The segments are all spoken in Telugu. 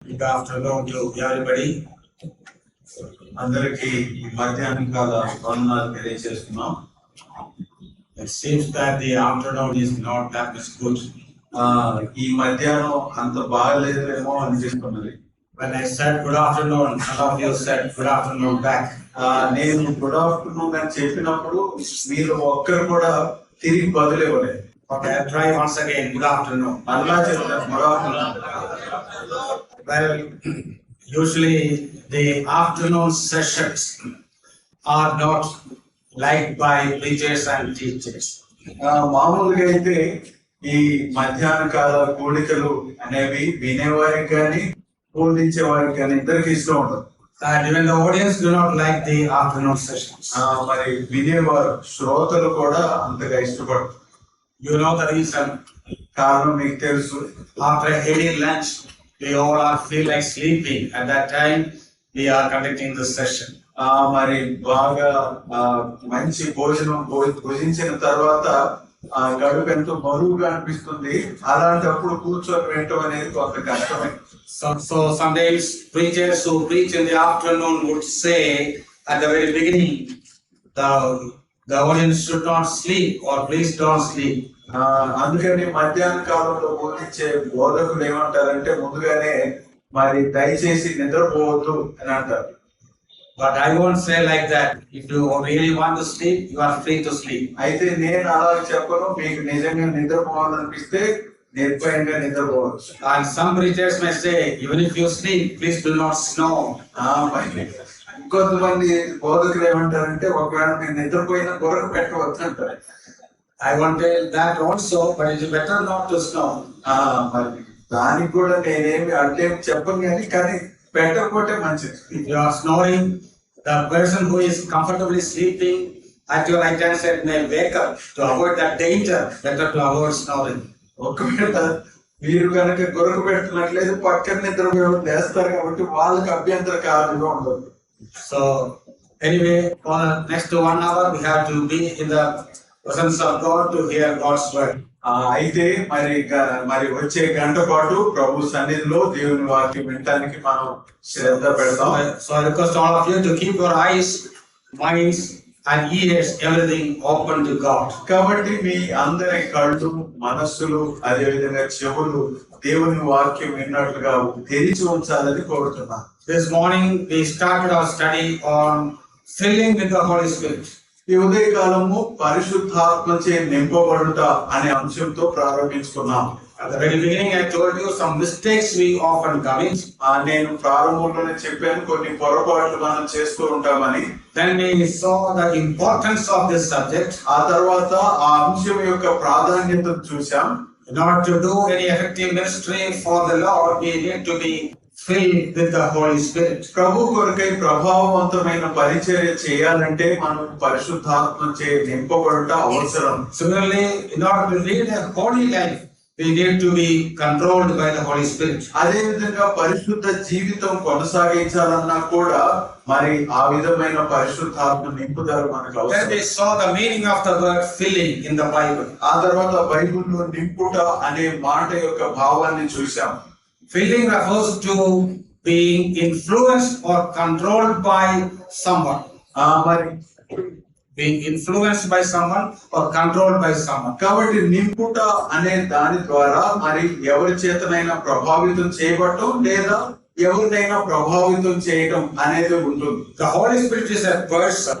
Good afternoon to everybody. అందరికి మధ్యాహ్న కాల వందనాలు తెలియజేస్తున్నాం. It seems that the afternoon is not that much good. ఈ మధ్యాహ్నం అంత బాగలేదేమో అనిపిస్తున్నది. When I said good afternoon, some of you said good afternoon back. నేను గుడ్ ఆఫ్టర్నూన్ అని చెప్పినప్పుడు మీరు ఒక్కరు కూడా తిరిగి బదులివ్వలేదు. Okay, I'll try once again. Good afternoon. అలా చెప్తాను good afternoon. Well, usually the afternoon sessions are not liked by preachers and teachers. మామూలుగా అయితే ఈ మధ్యాహ్న కాల కూడికలు అనేవి వినేవారికి కానీ బోధించేవారికి కానీ ఇద్దరికి ఇష్టం ఉండదు. And even the audience do not like the afternoon sessions. మరి వినేవారు శ్రోతలు కూడా అంతగా ఇష్టపడరు. You know the reason. కారణం మీకు తెలుసు. After a heavy lunch, we all feel like sleeping. At that time, we are conducting the session. మరి బాగా మంచి భోజనం భుజించిన తర్వాత గడుపు ఎంతో బరువుగా అనిపిస్తుంది. అలాంటప్పుడు కూర్చొని వినటం అనేది కొంత కష్టమే. So sometimes preachers who preach in the afternoon would say at the very beginning, the audience should not sleep or please don't sleep. అందుకని మధ్యాహ్న కాలంలో బోధించే బోధకులు ఏమంటారంటే ముందుగానే మరి దయచేసి నిద్రపోవద్దు అని అంటారు. But I won't say like that. If you really want to sleep, you are free to sleep. అయితే నేను అలా చెప్పను. మీకు నిజంగా నిద్రపోవాలనిపిస్తే నిర్భయంగా నిద్రపోవచ్చు. And some preachers may say, even if you sleep, please do not snore. ఇంకొంతమంది బోధకులు ఏమంటారంటే ఒకవేళ మీరు నిద్రపోయినా గొర్రెకు పెట్టవచ్చు అంటారు. I won't tell that also, but it is better not to snore. మరి దానికి కూడా నేనేమి అంటే చెప్పను కానీ పెట్టకపోతే మంచిది. If you are snoring, the person who is comfortably sleeping at your right hand side may wake up. To avoid that danger, better to avoid snoring. ఒకవేళ మీరు కనుక గొర్రెకు పెడుతున్నట్లయితే పక్కన నిద్రపోయి వేస్తారు కాబట్టి వాళ్ళకి అభ్యంతరకారంగా ఉండదు. So anyway, for the next 1 hour we have to be in the presence of God to hear God's word. అయితే మరి వచ్చే గంట పాటు ప్రభు సన్నిధిలో దేవుని వాక్యం వినడానికి మనం శ్రద్ధ పెడతాం. So I request all of you to keep your eyes, minds and ears, everything open to God. కాబట్టి మీ అందరి కళ్ళు మనస్సులు అదే విధంగా చెవులు దేవుని వాక్యం విన్నట్లుగా తెరిచి ఉంచాలని కోరుతున్నాను. This morning we started our study on filling with the Holy Spirit. ఈ ఉదయకాలము పరిశుద్ధాత్మచే నింపబడుట అనే అంశంతో ప్రారంభించుకున్నాం. At the very beginning I told you some mistakes we often commit. నేను ప్రారంభంలోనే చెప్పాను కొన్ని పొరపాట్లు మనం చేస్తూ ఉంటామని. Then we saw the importance of this subject. ఆ తర్వాత ఆ అంశం యొక్క ప్రాధాన్యతను చూసాం. In order to do any effective ministry for the Lord, we need to be filled with the Holy Spirit. ప్రభు కొరకై ప్రభావవంతమైన పరిచర్య చేయాలంటే మనం పరిశుద్ధాత్మచే నింపబడుట అవసరం. Similarly, in order to lead a holy life, we need to be controlled by the Holy Spirit. అదే విధంగా పరిశుద్ధ జీవితం కొనసాగించాలన్నా కూడా మరి ఆ విధమైన పరిశుద్ధాత్మ నింపుదల మనకు అవసరం. Then we saw the meaning of the word filling in the Bible. ఆ తర్వాత బైబిల్లో నింపుట అనే మాట యొక్క భావాన్ని చూసాం. Filling refers to being influenced or controlled by someone. మరి Being influenced by someone or controlled by someone. కాబట్టి నింపుట అనే దాని ద్వారా మరి ఎవరి చేతనైనా ప్రభావితం చేయబడటం లేదా ఎవరినైనా ప్రభావితం చేయటం అనేది ఉంటుంది. The Holy Spirit is a person.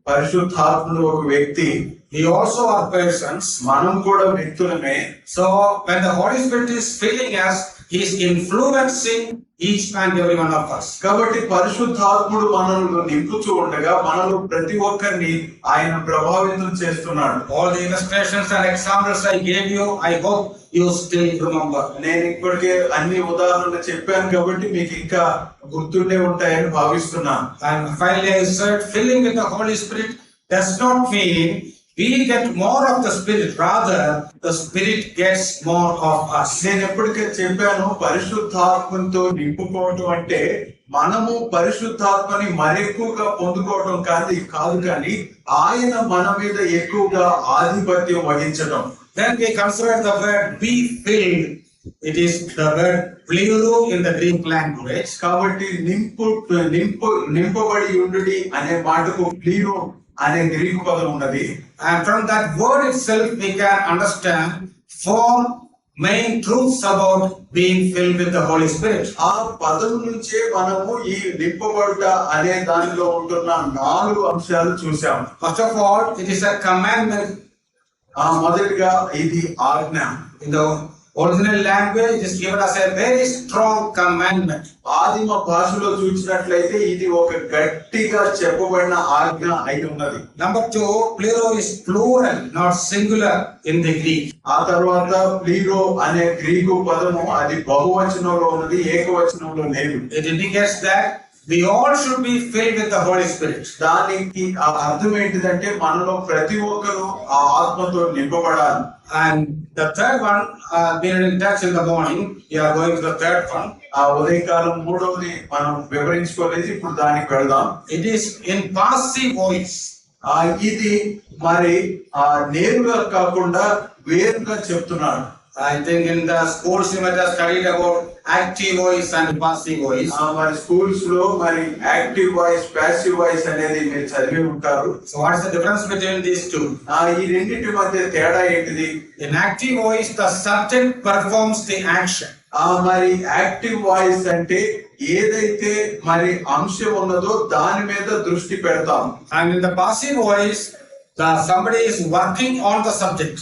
పరిశుద్ధాత్ముడు ఒక వ్యక్తి. We also are persons. మనం కూడా వ్యక్తులమే. So when the Holy Spirit is filling us, He is influencing each and every one of us. కాబట్టి పరిశుద్ధాత్ముడు మనల్ని నింపుతూ ఉండగా మనలో ప్రతి ఒక్కరిని ఆయన ప్రభావితం చేస్తున్నాడు. All the illustrations and examples I gave you, I hope you still remember. నేను ఇప్పటికే అన్ని ఉదాహరణలు చెప్పాను కాబట్టి మీకు ఇంకా గుర్తుండే ఉంటాయని భావిస్తున్నాను. And finally I said, filling with the Holy Spirit does not mean we get more of the Spirit, rather the Spirit gets more of us. నేను ఎప్పటికే చెప్పాను పరిశుద్ధాత్మతో నింపుకోవటం అంటే మనము పరిశుద్ధాత్మని మరెక్కువగా పొందుకోవటం కాదు కానీ ఆయన మన మీద ఎక్కువగా ఆధిపత్యం వహించడం. Then we consider the word be filled It is the word plero in the Greek language. కాబట్టి నింపబడి ఉండుడి అనే మాటకు ప్లీరో అనే గ్రీకు పదం ఉన్నది. And from that word itself we can understand four main truths about being filled with the Holy Spirit. ఆ పదం నుంచే మనము ఈ నింపబడుట అనే దానిలో ఉంటున్న 4 అంశాలు చూసాం. First of all, it is a commandment. మొదటిగా ఇది ఆజ్ఞ. In the original language, it is given as a very strong commandment. ఆదిమ భాషలో చూసినట్లయితే ఇది ఒక గట్టిగా చెప్పబడిన ఆజ్ఞ అయి ఉన్నది. Number 2, plero is plural, not singular in the Greek. ఆ తర్వాత ప్లీరో అనే గ్రీకు పదము అది బహువచనంలో ఉన్నది, ఏకవచనంలో లేదు. It indicates that we all should be filled with the Holy Spirit. దానికి అర్థం ఏంటిదంటే మనలో ప్రతి ఒక్కరు ఆ ఆత్మతో నింపబడాలి. And the third one, we are in touch in the morning. We are going to the third one. ఆ ఉదయకాలం మూడవది మనం వివరించుకోలేదు, ఇప్పుడు దానికి వెళ్దాం. It is in passive voice. ఇది మరి నేరుగా కాకుండా వేరుగా చెప్తున్నాడు. I think in the schools you might have studied about active voice and passive voice. మరి స్కూల్స్ లో మరి యాక్టివ్ వాయిస్, ప్యాసివ్ వాయిస్ అనేది మీరు చదివి ఉంటారు. So what is the difference between these two? ఈ రెండింటి మధ్య తేడా ఏంటిది? In active voice, the subject performs the action. మరి యాక్టివ్ వాయిస్ అంటే ఏదైతే మరి అంశం ఉన్నదో దాని మీద దృష్టి పెడతాం. And in the passive voice, somebody is working on the subject.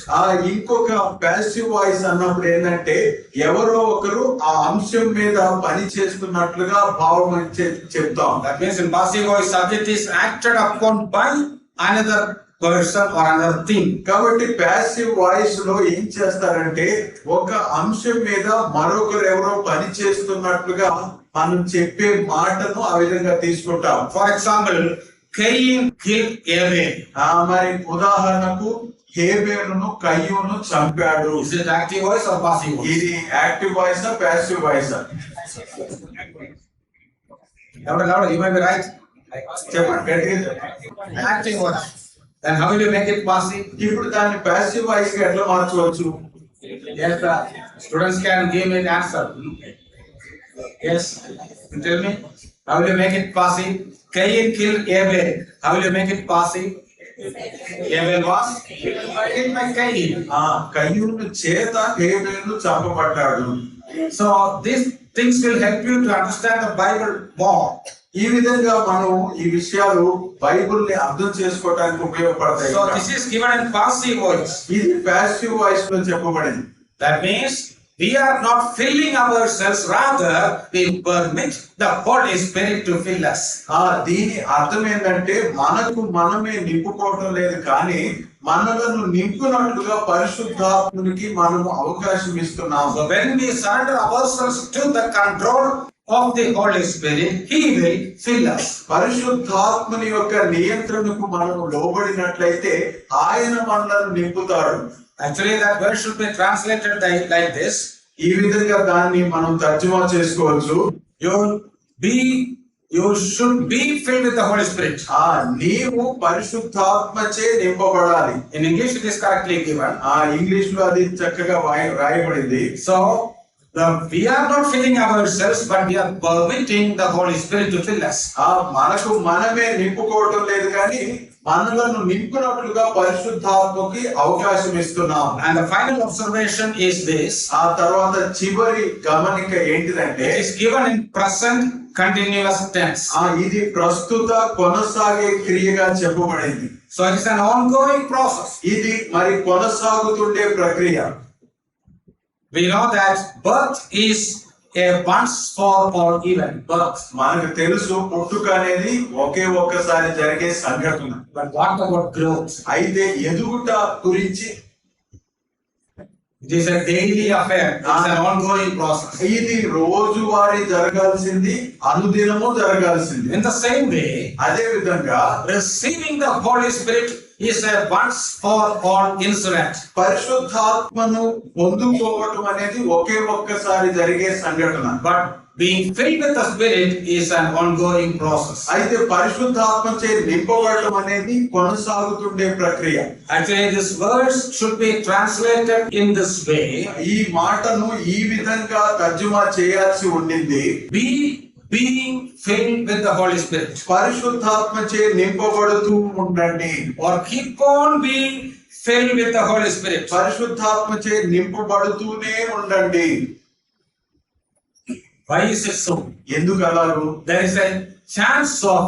ఇంకొక ప్యాసివ్ వాయిస్ అన్నప్పుడు ఏంటంటే ఎవరో ఒకరు ఆ అంశం మీద పని చేస్తున్నట్లుగా భావం చెప్తాం. That means in passive voice, subject is acted upon by another person or another thing. కాబట్టి ప్యాసివ్ వాయిస్ లో ఏం చేస్తారంటే ఒక అంశం మీద మరొకరు ఎవరో పని చేస్తున్నట్లుగా మనం చెప్పే మాటను ఆ విధంగా తీసుకుంటాం. For example, Cain killed Abel. మరి ఉదాహరణకు హేబేలును కయ్యూను చంపాడు. Is it active voice or passive voice? ఇది active voice passive voice? You might be right. చెప్పండి. Active voice. Then how will you make it passive? ఇప్పుడు దాన్ని ప్యాసివ్ వాయిస్ గా ఎట్లా మార్చవచ్చు? Yes, the students can give me an answer. Yes, tell me. How will you make it passive? Cain killed Abel. How will you make it passive? Abel was killed by Cain. కయ్యూను చేత హేబేలు చంపబడ్డాడు. So these things will help you to understand the Bible more. ఈ విధంగా మనం ఈ విషయాలు బైబిల్ ని అర్థం చేసుకోవడానికి ఉపయోగపడతాయి. So this is given in passive voice. ఇది ప్యాసివ్ వాయిస్ లో చెప్పబడింది. That means we are not filling ourselves, rather we permit the Holy Spirit to fill us. దీని అర్థం ఏంటంటే మనకు మనమే నింపుకోవడం లేదు, కానీ మనలను నింపునట్లుగా పరిశుద్ధాత్మునికి మనము అవకాశం ఇస్తున్నాం. So when we surrender ourselves to the control of the Holy Spirit, He will fill us. పరిశుద్ధాత్ముని యొక్క నియంత్రణకు మనం లోబడినట్లయితే ఆయన మనలను నింపుతాడు. Actually, that word should be translated like this. ఈ విధంగా దాన్ని మనం తర్జుమా చేసుకోవచ్చు. You should be filled with the Holy Spirit. నీవు పరిశుద్ధాత్మచే నింపబడాలి. In English it is correctly given. English లో అది చక్కగా రాయబడింది. So we are not filling ourselves, but we are permitting the Holy Spirit to fill us. మనకు మనమే నింపుకోవడం లేదు, కానీ మనలను నింపునట్లుగా పరిశుద్ధాత్మకి అవకాశం ఇస్తున్నాం. And the final observation is this. ఆ తర్వాత చివరి గమనిక ఏంటిదంటే it is given in present continuous tense. ఇది ప్రస్తుత కొనసాగే క్రియగా చెప్పబడింది. So it is an ongoing process. ఇది మరి కొనసాగుతుండే ప్రక్రియ. We know that birth is a once for all event. Birth. మనకు తెలుసు పుట్టుక అనేది ఒకే ఒక్కసారి జరిగే సంఘటన. But what about growth? అయితే ఎదుగుట గురించి it is a daily affair. It is an ongoing process. ఇది రోజువారీ జరగాల్సింది, అనుదినము జరగాల్సింది. In the same way, అదే విధంగా receiving the Holy Spirit is a once for all incident. పరిశుద్ధాత్మను పొందుకోవటం అనేది ఒకే ఒక్కసారి జరిగే సంఘటన. But being filled with the Spirit is an ongoing process. అయితే పరిశుద్ధాత్మచే నింపబడటం అనేది కొనసాగుతుండే ప్రక్రియ. Actually, this verse should be translated in this way. ఈ మాటను ఈ విధంగా తర్జుమా చేయాల్సి ఉండింది. Be being filled with the Holy Spirit. పరిశుద్ధాత్మచే నింపబడుతూ ఉండండి. Or keep on being filled with the Holy Spirit. పరిశుద్ధాత్మచే నింపబడుతూనే ఉండండి. Why is it so? ఎందుకు అలాగూ? There is a chance of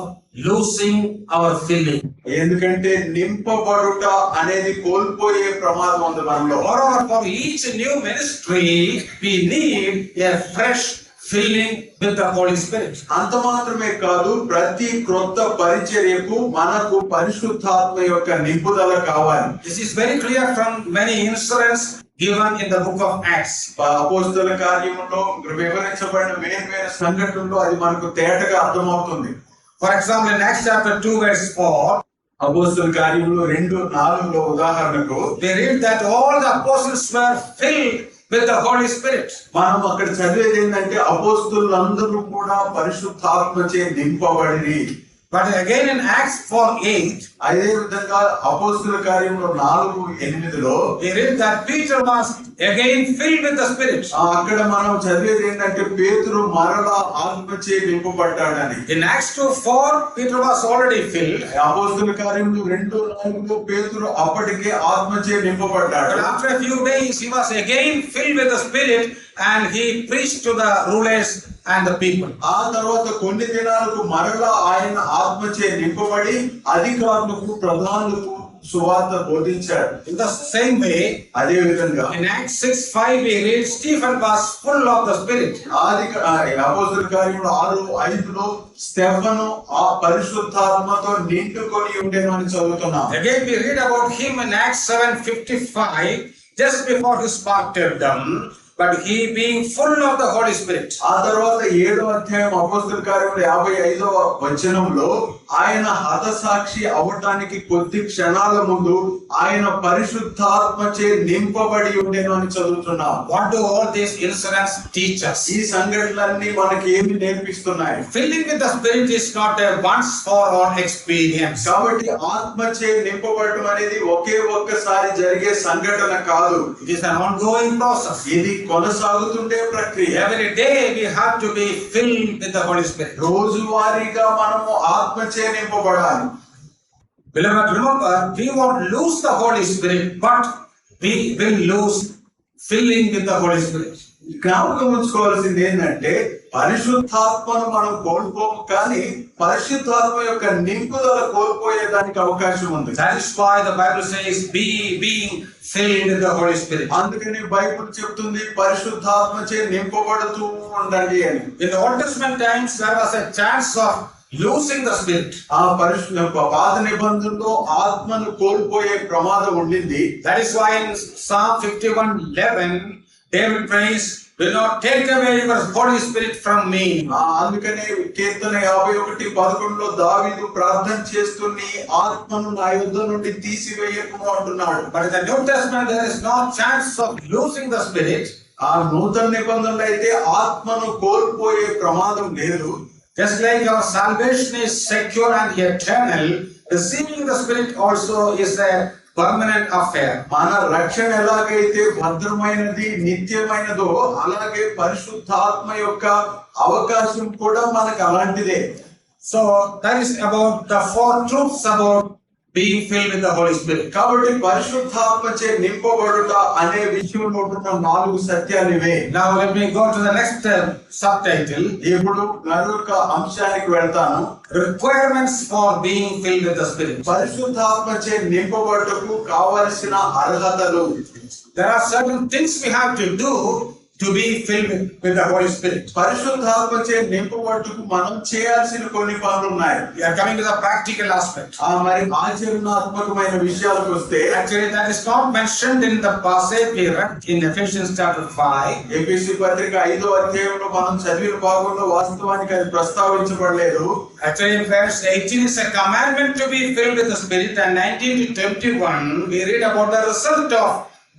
losing our filling. ఎందుకంటే నింపబడుట అనేది కోల్పోయే ప్రమాదం ఉంది మనలో. Moreover, for each new ministry, we need a fresh filling with the Holy Spirit. అంత మాత్రమే కాదు, ప్రతి క్రొత్త పరిచర్యకు మనకు పరిశుద్ధాత్మ యొక్క నింపుదల కావాలి. This is very clear from many incidents given in the book of Acts. అపోస్తల కార్యములో వివరించబడిన వేర్వేరు సంఘటనలు అది మనకు తేటగా అర్థమవుతుంది. For example, in Acts chapter 2 verse 4, అపోస్తల కార్యములో 2:4 ఉదాహరణకు we read that all the apostles were filled with the Holy Spirit. మనం అక్కడ చదివేది ఏంటంటే అపోస్తలులందరూ కూడా పరిశుద్ధాత్మచే నింపబడిరి. But again in Acts 4:8, అదే విధంగా అపోస్తల కార్యములో 4:8 we read that Peter was again filled with the Spirit. అక్కడ మనం చదివేది ఏంటంటే పేతురు మరలా ఆత్మచే నింపబడ్డాడని. In Acts 2:4, Peter was already filled. అపోస్తల కార్యములు 2:4 పేతురు అప్పటికే ఆత్మచే నింపబడ్డాడు. But after a few days, he was again filled with the Spirit and he preached to the rulers and the people. ఆ తర్వాత కొన్ని దినాలకు మరలా ఆయన ఆత్మచే నింపబడి అధికారులకు ప్రధానులకు సువార్త బోధించాడు. In the same way, అదే విధంగా in Acts 6:5 we read Stephen was full of the Spirit. అపోస్తల కార్యములు 6:5 స్టెఫను ఆ పరిశుద్ధాత్మతో నిండుకొని ఉండెను అని చదువుతున్నాం. Again we read about him in Acts 7:55, just before his martyrdom, but he being full of the Holy Spirit. ఆ తర్వాత 7వ అధ్యాయం అపోస్తల కార్యములు 55వ వచనంలో ఆయన హతసాక్షి అవటానికి కొద్ది క్షణాల ముందు ఆయన పరిశుద్ధాత్మచే నింపబడి ఉండెను అని చదువుతున్నాం. What do all these incidents teach us? ఈ సంఘటనలన్నీ మనకి ఏమి నేర్పిస్తున్నాయి? Filling with the Spirit is not a once for all experience. కాబట్టి ఆత్మచే నింపబడటం అనేది ఒకే ఒక్కసారి జరిగే సంఘటన కాదు. It is an ongoing process. ఇది కొనసాగుతుండే ప్రక్రియ. Every day we have to be filled with the Holy Spirit. రోజువారీగా మనము ఆత్మచే నింపబడాలి. Beloved, remember, we won't lose the Holy Spirit, but we will lose filling with the Holy Spirit. జ్ఞాపకం ఉంచుకోవాల్సింది ఏంటంటే పరిశుద్ధాత్మను మనం కోల్పోము, కానీ పరిశుద్ధాత్మ యొక్క నింపుదల కోల్పోయేదానికి అవకాశం ఉంది. That is why the Bible says, being filled with the Holy Spirit. అందుకని బైబిల్ చెప్తుంది పరిశుద్ధాత్మచే నింపబడుతూ ఉండండి అని. In the Old Testament times, there was a chance of losing the Spirit. ఆ పాత నిబంధనలో ఆత్మను కోల్పోయే ప్రమాదం ఉండింది. That is why in Psalm 51:11, David prays, will not take away your Holy Spirit from me. అందుకనే కీర్తన 51:11 దావీదు ప్రార్థన చేస్తూ నీ ఆత్మను నా యొద్ద నుండి తీసివేయకుము అంటున్నాడు. But in the New Testament, there is no chance of losing the Spirit. ఆ నూతన నిబంధనలో అయితే ఆత్మను కోల్పోయే ప్రమాదం లేదు. Just like our salvation is secure and eternal, receiving the Spirit also is a permanent affair. మన రక్షణ ఎలాగైతే భద్రమైనది నిత్యమైనదో అలాగే పరిశుద్ధాత్మ యొక్క అవకాశం కూడా మనకు అలాంటిదే. So that is about the 4 truths about being filled with the Holy Spirit. కాబట్టి పరిశుద్ధాత్మచే నింపబడుట అనే విషయంలో ఉన్న 4 సత్యాలు ఇవే. Now let me go to the next subtitle. ఇప్పుడు మరొక అంశానికి వెళ్తాను. Requirements for being filled with the Spirit. పరిశుద్ధాత్మచే నింపబడుటకు కావలసిన అర్హతలు. There are certain things we have to do to be filled with the Holy Spirit. పరిశుద్ధాత్మచే నింపబట్టుకు మనం చేయాల్సిన కొన్ని పనులు ఉన్నాయి. We are coming to the practical aspect. మరి ఆచరణాత్మకమైన విషయాలకు వస్తే, actually that is not mentioned in the passage we read in Ephesians chapter 5. ఎఫెసీ పత్రిక 5వ అధ్యాయంలో మనం చదివిన భాగంలో వాస్తవానికి అది ప్రస్తావించబడలేదు. Actually in verse 18 is a commandment to be filled with the Spirit, and 19 to 21 we read about the result of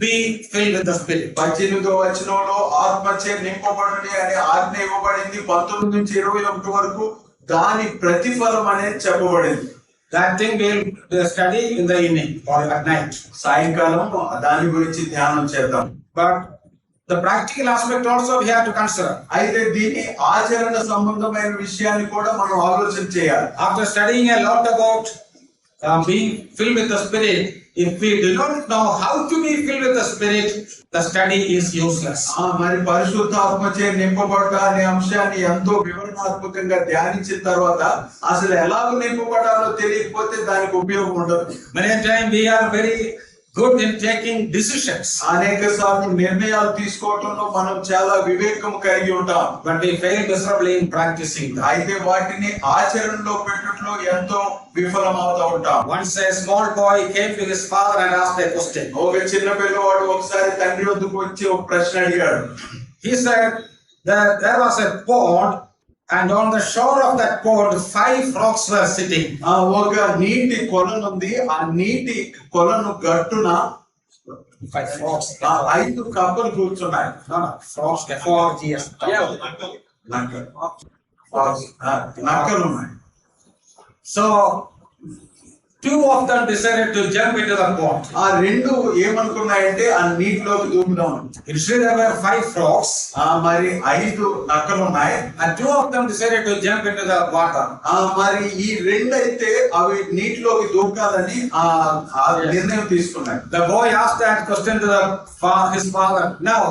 be filled with the Spirit. 18వ వచనంలో ఆత్మచే నింపబడుడి అనే ఆజ్ఞ ఇవ్వబడింది. 19 నుంచి 21 వరకు దాని ప్రతిఫలం అనేది చెప్పబడింది. That thing we'll study in the evening or at night. సాయంకాలం దాని గురించి ధ్యానం చేద్దాం. But the practical aspect also we have to consider. అయితే దీని ఆచరణ సంబంధమైన విషయాన్ని కూడా మనం ఆలోచన చేయాలి. After studying a lot about being filled with the Spirit, if we do not know how to be filled with the Spirit, the study is useless. మరి పరిశుద్ధాత్మచే నింపబడ్డ అనే అంశాన్ని ఎంతో వివరణాత్మకంగా ధ్యానించిన తర్వాత అసలు ఎలాగ నింపబడాలో తెలియకపోతే దానికి ఉపయోగం ఉండదు. Many times we are very good in taking decisions. అనేక సార్లు నిర్ణయాలు తీసుకోవడంలో మనం చాలా వివేకం కలిగి ఉంటాం. But we fail miserably in practicing them. అయితే వాటిని ఆచరణలో పెట్టడంలో ఎంతో విఫలమవుతూ ఉంటాం. Once a small boy came to his father and asked a question. ఒక చిన్న పిల్లవాడు ఒకసారి తండ్రి వద్దకు వచ్చి ఒక ప్రశ్న అడిగాడు. He said that there was a pond, and on the shore of that pond 5 frogs were sitting. ఒక నీటి కొలను ఉంది. ఆ నీటి కొలను గట్టున 5 frogs. 5 కప్పలు కూర్చున్నాయి. No, frogs. F-O-R-G-S. నక్కలు ఉన్నాయి. So 2 of them decided to jump into the pond. ఆ రెండు ఏమనుకున్నాయంటే ఆ నీటిలోకి దూకుదాం. Instead there were 5 frogs. మరి 5 నక్కలు ఉన్నాయి. And 2 of them decided to jump into the water. మరి ఈ రెండైతే అవి నీటిలోకి దూకాలని నిర్ణయం తీసుకున్నాయి. The boy asked that question to his father. Now,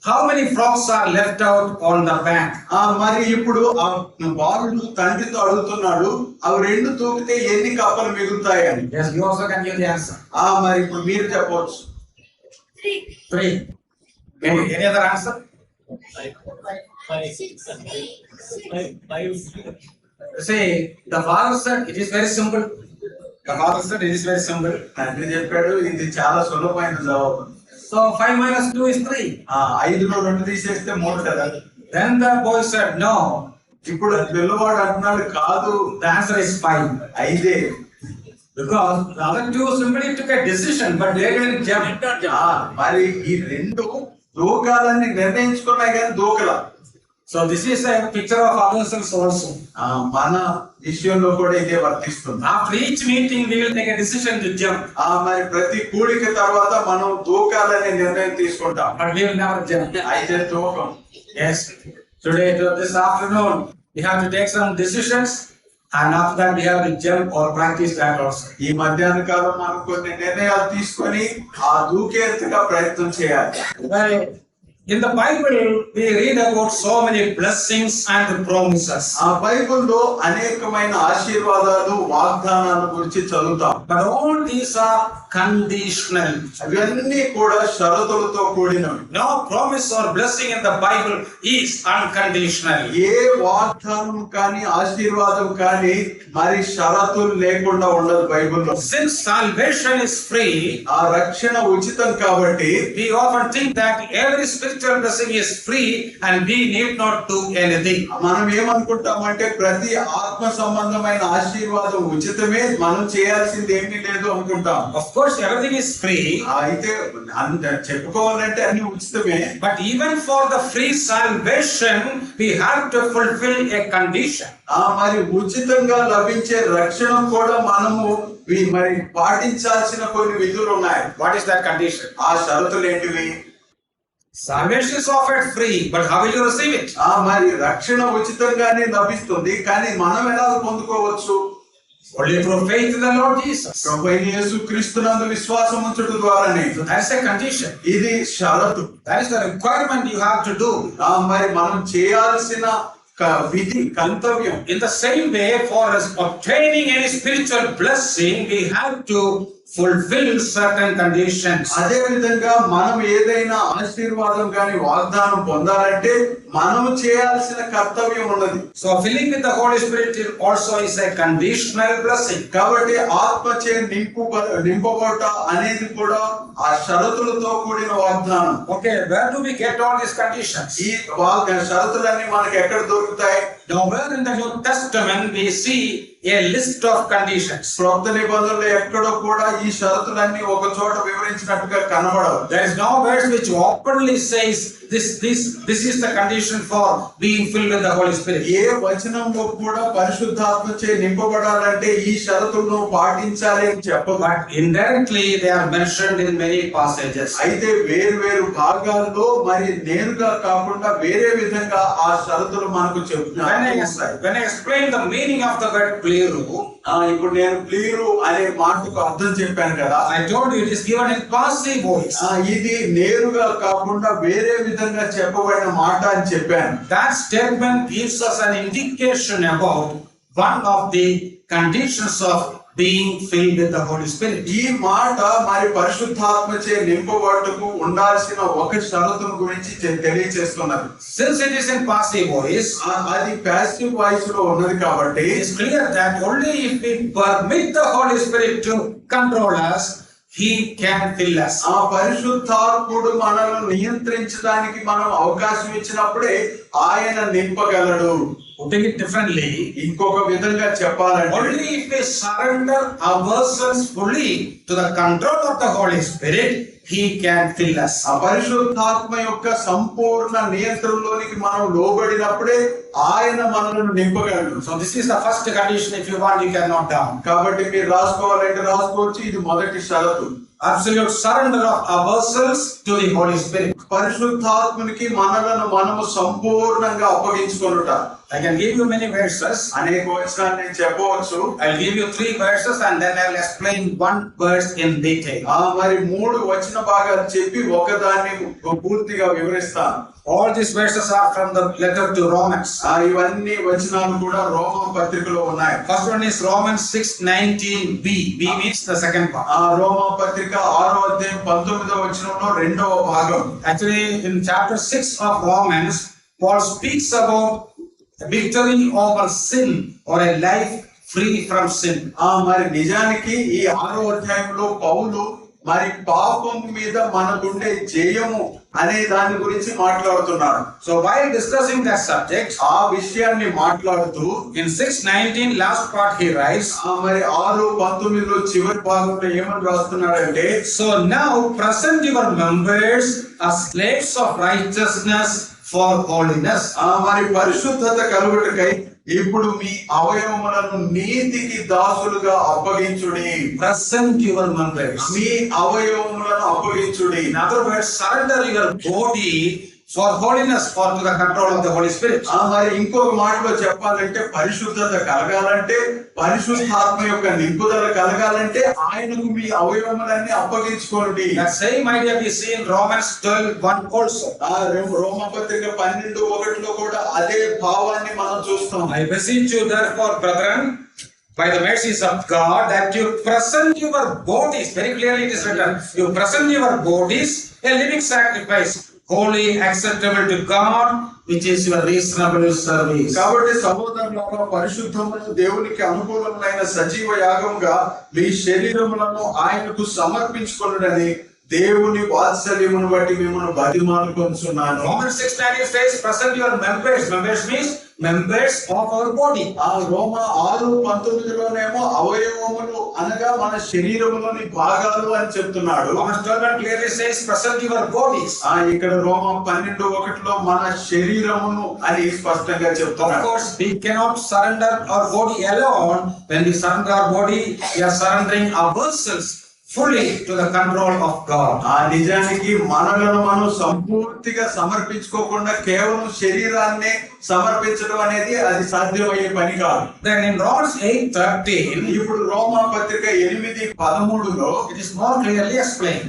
how many frogs are left out on the bank? మరి ఇప్పుడు బాలుడు తండ్రితో అడుగుతున్నాడు, అవి రెండు తూకితే ఎన్ని కప్పలు మిగులుతాయని. Yes, you also can give the answer. మరి ఇప్పుడు మీరు చెప్పవచ్చు. 3. Any other answer? 5. See, the father said it is very simple. The father said it is very simple. తండ్రి చెప్పాడు ఇది చాలా సులభమైన జవాబు. So 5 minus 2 is 3. 5లో 2 తీసేస్తే 3 కదా. Then the boy said no. ఇప్పుడు పిల్లవాడు అంటున్నాడు కాదు, The answer is 5. 5. Because the other 2 simply took a decision, but they didn't jump. మరి ఈ రెండు దూకాలని నిర్ణయించుకున్నాయి కానీ దూకలా. So this is a picture of ourselves also. మన విషయంలో కూడా ఇదే వర్తిస్తుంది. After each meeting, we will take a decision to jump. మరి ప్రతి కూడిక తర్వాత మనం దూకాలనే నిర్ణయం తీసుకుంటాం. But we will never jump. అయితే దూకం. Yes. Today, this afternoon, we have to take some decisions, and after that, we have to jump or practice that also. ఈ మధ్యాహ్న కాలం మనం కొన్ని నిర్ణయాలు తీసుకొని ఆ దూకేందుగా ప్రయత్నం చేయాలి. Well, in the Bible, we read about so many blessings and promises. ఆ బైబిల్లో అనేకమైన ఆశీర్వాదాలు వాగ్దానాల గురించి చదువుతాం. But all these are conditional. అవన్నీ కూడా షరతులతో కూడినవి. No promise or blessing in the Bible is unconditional. ఏ వాగ్దానం కానీ ఆశీర్వాదం కానీ మరి షరతులు లేకుండా ఉండదు బైబిల్లో. Since salvation is free, ఆ రక్షణ ఉచితం కాబట్టి we often think that every spiritual blessing is free and we need not do anything. మనం ఏమనుకుంటామంటే ప్రతి ఆత్మ సంబంధమైన ఆశీర్వాదం ఉచితమే, మనం చేయాల్సింది ఏమీ లేదు అనుకుంటాం. Of course, everything is free. అయితే చెప్పుకోవాలంటే అన్ని ఉచితమే. But even for the free salvation, we have to fulfill a condition. మరి ఉచితంగా లభించే రక్షణ కూడా మనము మరి పాటించాల్సిన కొన్ని విధులు ఉన్నాయి. What is that condition? ఆ షరతులు ఏంటివి? Salvation is offered free, but how will you receive it? మరి రక్షణ ఉచితంగానే లభిస్తుంది, కానీ మనం ఎలా పొందుకోవచ్చు? Only through faith in the Lord Jesus. ప్రభువైన యేసుక్రీస్తునందు విశ్వాసం ఉంచుట ద్వారానే. So that is a condition. ఇది షరతు. That is the requirement you have to do. మరి మనం చేయాల్సిన విధి కర్తవ్యం. In the same way, for us obtaining any spiritual blessing, we have to fulfill certain conditions. అదే విధంగా మనం ఏదైనా ఆశీర్వాదం కానీ వాగ్దానం పొందాలంటే మనం చేయాల్సిన కర్తవ్యం ఉన్నది. So filling with the Holy Spirit also is a conditional blessing. కాబట్టి ఆత్మచే నింపబట అనేది కూడా ఆ షరతులతో కూడిన వాగ్దానం. Okay, where do we get all these conditions? ఈ షరతులన్నీ మనకి ఎక్కడ దొరుకుతాయి? Nowhere in the New Testament we see a list of conditions. క్రొత్త నిబంధనలో ఎక్కడో కూడా ఈ షరతులన్నీ ఒక చోట వివరించినట్టుగా కనబడవు. There is no verse which openly says this is the condition for being filled with the Holy Spirit. ఏ వచనంలో కూడా పరిశుద్ధాత్మచే నింపబడాలంటే ఈ షరతులను పాటించాలి అని చెప్పదు. But indirectly they are mentioned in many passages. అయితే వేరు వేరు భాగాల్లో మరి నేరుగా కాకుండా వేరే విధంగా ఆ షరతులు మనకు చెప్తున్నారు. When I explain the meaning of the word pleru, ఇప్పుడు నేను ప్లీరు అనే మాటకు అర్థం చెప్పాను కదా. I told you it is given in passive voice. ఇది నేరుగా కాకుండా వేరే విధంగా చెప్పబడిన మాట అని చెప్పాను. That statement gives us an indication about one of the conditions of being filled with the Holy Spirit. ఈ మాట మరి పరిశుద్ధాత్మచే నింపబడుటకు ఉండాల్సిన ఒక షరతును గురించి తెలియజేస్తున్నది. Since it is in passive voice, అది ప్యాసివ్ వాయిస్ లో ఉన్నది కాబట్టి it is clear that only if we permit the Holy Spirit to control us, He can fill us. ఆ పరిశుద్ధాత్ముడు మనల్ని నియంత్రించడానికి మనం అవకాశం ఇచ్చినప్పుడే ఆయన నింపగలడు. Putting it differently, ఇంకొక విధంగా చెప్పాలంటే only if we surrender ourselves fully to the control of the Holy Spirit, He can fill us. ఆ పరిశుద్ధాత్మ యొక్క సంపూర్ణ నియంత్రణలోనికి మనం లోబడినప్పుడే ఆయన మనల్ని నింపగలడు. So this is the first condition. If you want, you can note down. కాబట్టి మీరు రాసుకోవాలంటే రాసుకోవచ్చు. ఇది మొదటి షరతు. Absolute surrender of ourselves to the Holy Spirit. పరిశుద్ధాత్మనికి మనలను మనము సంపూర్ణంగా అప్పగించుకొనుట. I can give you many verses. అనేక వచనాలు నేను చెప్పవచ్చు. I'll give you 3 verses and then I'll explain one verse in detail. మరి 3 వచన భాగాలు చెప్పి ఒకదాన్ని పూర్తిగా వివరిస్తాను. All these verses are from the letter to Romans. ఇవన్నీ వచనాలు కూడా రోమా పత్రికలో ఉన్నాయి. First one is Romans 6:19b. B means the second part. రోమా పత్రిక 6వ అధ్యాయం 19వ వచనంలో రెండవ భాగం. Actually, in chapter 6 of Romans, Paul speaks about victory over sin or a life free from sin. మరి నిజానికి ఈ 6వ అధ్యాయంలో పౌలు మరి పాపం మీద మనకుండే జయము అనే దాని గురించి మాట్లాడుతున్నాడు. So while discussing that subject, ఆ విషయాన్ని మాట్లాడుతూ in 6:19 last part he writes, మరి 6:19లో చివరి భాగంలో ఏమని రాస్తున్నాడంటే, so now present your members as slaves of righteousness for holiness. మరి పరిశుద్ధత కలుగుటకై ఇప్పుడు మీ అవయవములను నీతికి దాసులుగా అప్పగించుడి. Present your members. Me అవయవములను అప్పగించుడి. In other words, surrender your body for holiness, for to the control of the Holy Spirit. మరి ఇంకొక మాటలో చెప్పాలంటే పరిశుద్ధత కలగాలంటే, పరిశుద్ధాత్మ యొక్క నింపుదల కలగాలంటే ఆయనకు మీ అవయవములన్నీ అప్పగించుకోండి. That same idea we see in Romans 12:1 also. రోమా పత్రిక 12:1లో కూడా అదే భావాన్ని మనం చూస్తాం. I beseech you therefore, brethren, by the mercies of God, that you present your bodies, very clearly it is written, you present your bodies a living sacrifice, holy, acceptable to God, which is your reasonable service. కాబట్టి సహోదరులారా, పరిశుద్ధమును దేవునికి అనుకూలమైన సజీవ యాగంగా మీ శరీరములను ఆయనకు సమర్పించుకొనుడని దేవుని వాత్సల్యమును బట్టి మిమ్మల్ని బతిమాలుకొనుచున్నాను. Romans 6:19 says, present your members. Members means members of our body. రోమా 6:19లోనేమో అవయవములు అనగా మన శరీరములోని భాగాలు అని చెప్తున్నాడు. Romans 12:1 clearly says, present your bodies. ఇక్కడ రోమా 12:1లో మన శరీరమును అని స్పష్టంగా Of చెప్తున్నాడు. course, we cannot surrender our body alone. When we surrender our body, we are surrendering ourselves fully to the control of God. నిజానికి మనలను మనం సంపూర్తిగా సమర్పించుకోకుండా కేవలం శరీరాన్ని సమర్పించడం అనేది అది సాధ్యమయ్యే పని కాదు. Then in Romans 8:13, ఇప్పుడు రోమా పత్రిక 8:13లో it is more clearly explained.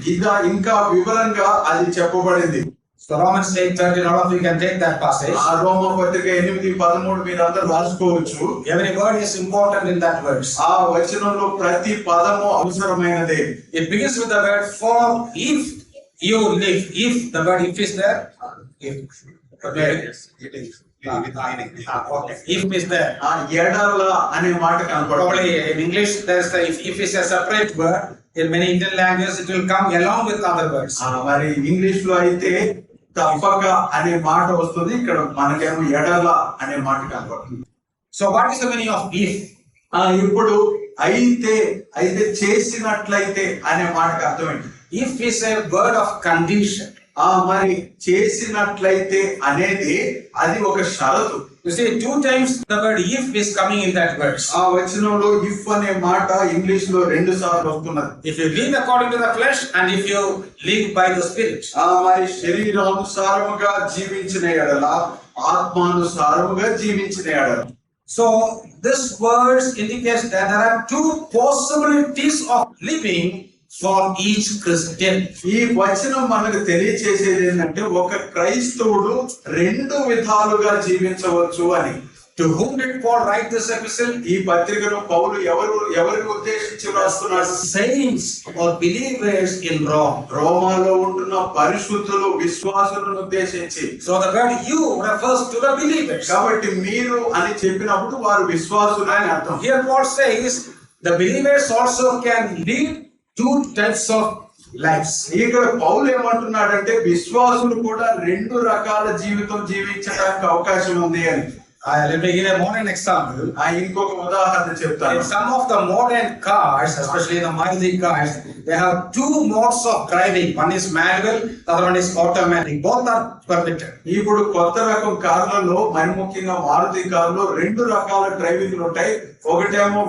ఇంకా వివరంగా అది చెప్పబడింది. So Romans 8:13, all of you can take that passage. ఆ రోమ పత్రిక 8:13 మీరు అందరూ రాసుకోవచ్చు. Every word is important in that verse. ఆ వచనంలో ప్రతి పదము అవసరమైనదే. It begins with the word for if you live. If the word if is there. If. Okay. If is there. ఆ ఎడల అనే మాట కనపడుతుంది. Probably in English there's the if is a separate word. In many Indian languages it will come along with other words. మరి ఇంగ్లీష్ లో అయితే తప్పక అనే మాట వస్తుంది, ఇక్కడ మనకేమో ఎడల అనే మాట కనపడుతుంది. So what is the meaning of if? ఇప్పుడు అయితే చేసినట్లయితే అనే మాటకు అర్థం ఏంటి? If is a word of condition. మరి చేసినట్లయితే అనేది అది ఒక షరతు. You see, 2 times the word if is coming in that verse. ఆ వచనంలో ఇఫ్ అనే మాట ఇంగ్లీష్ లో 2 సార్లు వస్తున్నది. If you live according to the flesh and if you live by the spirit. మరి శరీరానుసారముగా జీవించిన ఎడల, ఆత్మానుసారముగా జీవించిన ఎడల. So this verse indicates that there are 2 possibilities of living for each Christian. ఈ వచనం మనకు తెలియచేసేది ఏంటంటే ఒక క్రైస్తవుడు 2 విధాలుగా జీవించవచ్చు అని. To whom did Paul write this epistle? ఈ పత్రికను పౌలు ఎవరికి ఉద్దేశించి రాస్తున్నాడు? Saints or believers in Rome. రోమాలో ఉంటున్న పరిశుద్ధులు, విశ్వాసులను ఉద్దేశించి. So the word you refers to the believers. కాబట్టి మీరు అని చెప్పినప్పుడు వారు విశ్వాసులు అని అర్థం. Here Paul says the believers also can lead 2 types of lives. ఇక్కడ పౌలు ఏమంటున్నాడంటే విశ్వాసులు కూడా 2 రకాల జీవితం జీవించడానికి అవకాశం ఉంది అని. Let me give a modern example. ఇంకొక ఉదాహరణ చెప్తాను. In some of the modern cars, especially the Maruti cars, they have 2 modes of driving. One is manual, the other one is automatic. Both are permitted. ఇప్పుడు కొత్త రకం కార్లలో, మరి ముఖ్యంగా మారుతి కార్లో 2 రకాల డ్రైవింగ్లు ఉంటాయి. ఒకటేమో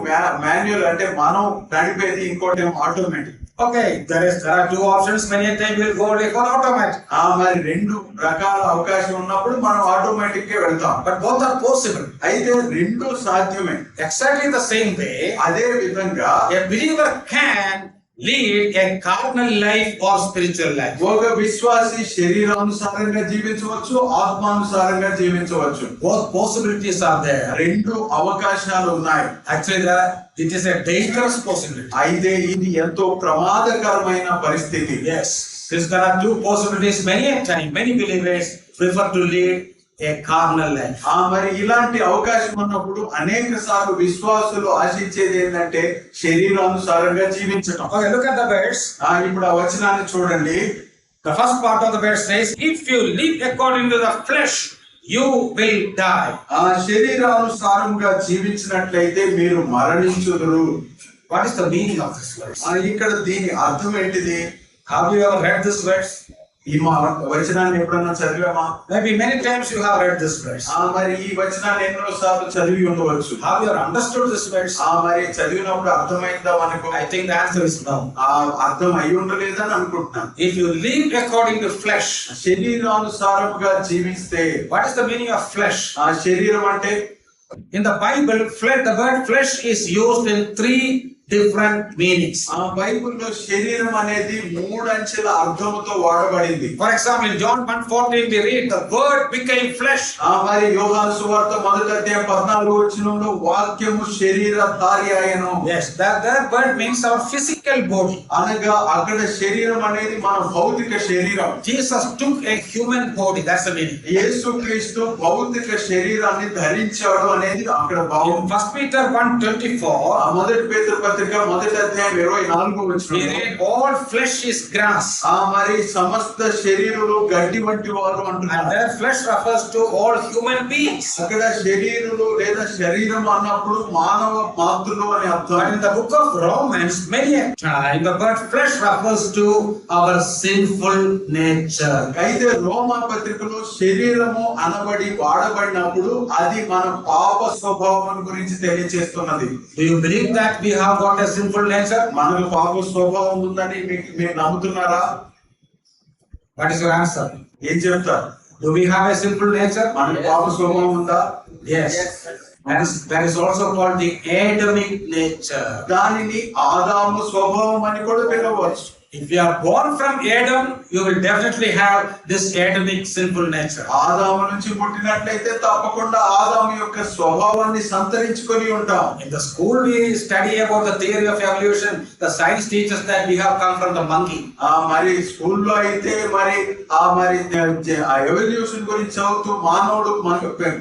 మాన్యువల్ అంటే మనం నడిపేది, ఇంకోటేమో automatic. Okay, there are 2 options. Many a time we'll go like on automatic. మరి 2 రకాల అవకాశం ఉన్నప్పుడు మనం ఆటోమేటిక్ కే వెళ్తాం. But both are possible. అయితే 2 సాధ్యమే. Exactly the same way, అదే విధంగా a believer can lead a carnal life or spiritual life. ఒక విశ్వాసి శరీరానుసారంగా జీవించవచ్చు, ఆత్మానుసారంగా జీవించవచ్చు. Both possibilities are there. 2 అవకాశాలు ఉన్నాయి. Actually, it is a dangerous possibility. అయితే ఇది ఎంతో ప్రమాదకరమైన పరిస్థితి. Yes, since there are 2 possibilities, many believers prefer to lead a carnal life. మరి ఇలాంటి అవకాశం ఉన్నప్పుడు అనేక సార్లు విశ్వాసులు ఆశించేది ఏంటంటే శరీరానుసారంగా జీవించటం. Okay, look at the verse. ఇప్పుడు ఆ వచనాన్ని చూడండి. The first part of the verse says, if you live according to the flesh, you will die. శరీరానుసారంగా జీవించినట్లయితే మీరు మరణించుదురు. What is the meaning of this verse? ఇక్కడ దీని అర్థం ఏంటిది? Have you ever read this verse? ఈ వచనాన్ని ఎప్పుడన్నా చదివామా? Maybe many times you have read this verse. మరి ఈ వచనాన్ని ఎన్నో సార్లు చదివి ఉండవచ్చు. Have you understood this verse? మరి చదివినప్పుడు అర్థమైందా మనకు? I think the answer is no. అర్థం అయి ఉండలేదని అనుకుంటున్నాను. If you live according to flesh, శరీరానుసారముగా జీవిస్తే. what is the meaning of flesh? శరీరం అంటే in the Bible, the word flesh is used in 3 different meanings. బైబిల్లో శరీరం అనేది 3 అంచెల అర్థముతో వాడబడింది. For example, in John 1:14 we read the word became flesh. మరి యోహాను సువార్త 1:14 వచనంలో వాక్యము శరీరధారి అయ్యెను. Yes, that word means our physical body. అనగా అక్కడ శరీరం అనేది మన భౌతిక శరీరం. Jesus took a human body, that's the meaning. యేసుక్రీస్తు భౌతిక శరీరాన్ని ధరించాడు అనేది అక్కడ భావం. In 1 Peter 1:24, మొదటి పేతురు పత్రిక 1:24 we read all flesh is grass. మరి సమస్త శరీరులు గడ్డి వంటి వారు అంటున్నారు. And their flesh refers to all human beings. అక్కడ శరీరులు లేదా శరీరం అన్నప్పుడు మానవ మాతృలు అని అర్థం. But in the book of Romans, many a time the word flesh refers to our sinful nature. అయితే రోమా పత్రికలో శరీరము అనబడి వాడబడినప్పుడు అది మన పాప స్వభావం గురించి తెలియజేస్తున్నది. Do you believe that we have got a sinful nature? మనకు పాప స్వభావం ఉందని మీరు నమ్ముతున్నారా? What is your answer? ఏం చెప్తారు? Do we have a sinful nature? మనకు పాప స్వభావం ఉందా? Yes. That is also called the Adamic nature. దానిని ఆదాము స్వభావం అని కూడా పిలవచ్చు. If you are born from Adam, you will definitely have this Adamic sinful nature. ఆదాము నుంచి పుట్టినట్లయితే తప్పకుండా ఆదాము యొక్క స్వభావాన్ని సంతరించుకొని ఉంటాం. In the school we study about the theory of evolution. The science teaches that we have come from the monkey. మరి స్కూల్లో అయితే మరి ఎవల్యూషన్ గురించి చదువుతూ మానవుడు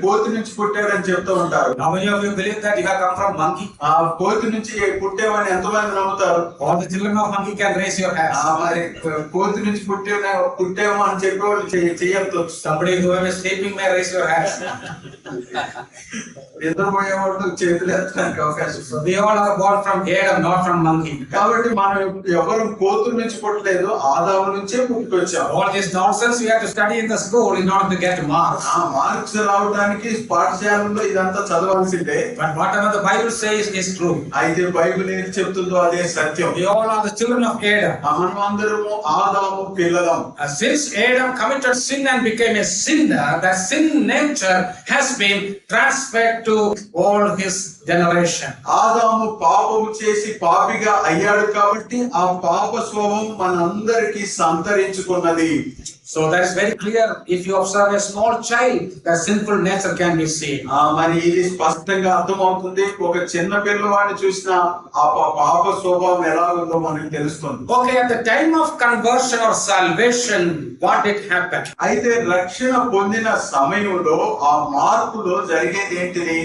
కోతి నుంచి పుట్టాడని చెప్తూ ఉంటారు. How many of you believe that you have come from monkey? కోతి నుంచి పుట్టామని ఎంతమంది నమ్ముతారు? All the children of monkey can raise your hand. మరి కోతి నుంచి పుట్టాము అని చెప్పేవాళ్ళు చేయొద్దు. Somebody who is sleeping may raise your hand. నిద్రపోయేవాళ్ళు చేతులు ఎత్తడానికి అవకాశం. So we all are born from Adam, not from monkey. కాబట్టి మనం ఎవరు కోతుల నుంచి పుట్టలేదు, ఆదాము నుంచే పుట్టుకొచ్చాం. All this nonsense we have to study in the school in order to get marks. Marks రావడానికి పాఠశాలలో ఇదంతా చదవాల్సిందే. But whatever the Bible says is true. అయితే బైబిల్ ఏం చెప్తుందో అదే సత్యం. We all are the children of Adam. మనం అందరము ఆదాము పిల్లలం. Since Adam committed sin and became a sinner, that sin nature has been transferred to all his generation. ఆదాము పాపము చేసి పాపిగా అయ్యాడు కాబట్టి ఆ పాప స్వభావం మనందరికీ సంతరించుకున్నది. So that is very clear. If you observe a small child, that sinful nature can be seen. మరి ఇది స్పష్టంగా అర్థమవుతుంది. ఒక చిన్న పిల్లవాడిని చూసినా ఆ పాప స్వభావం ఎలా ఉందో మనకు తెలుస్తుంది. Okay, at the time of conversion or salvation, what did happen? అయితే రక్షణ పొందిన సమయంలో ఆ మార్పులో జరిగేది ఏంటిది?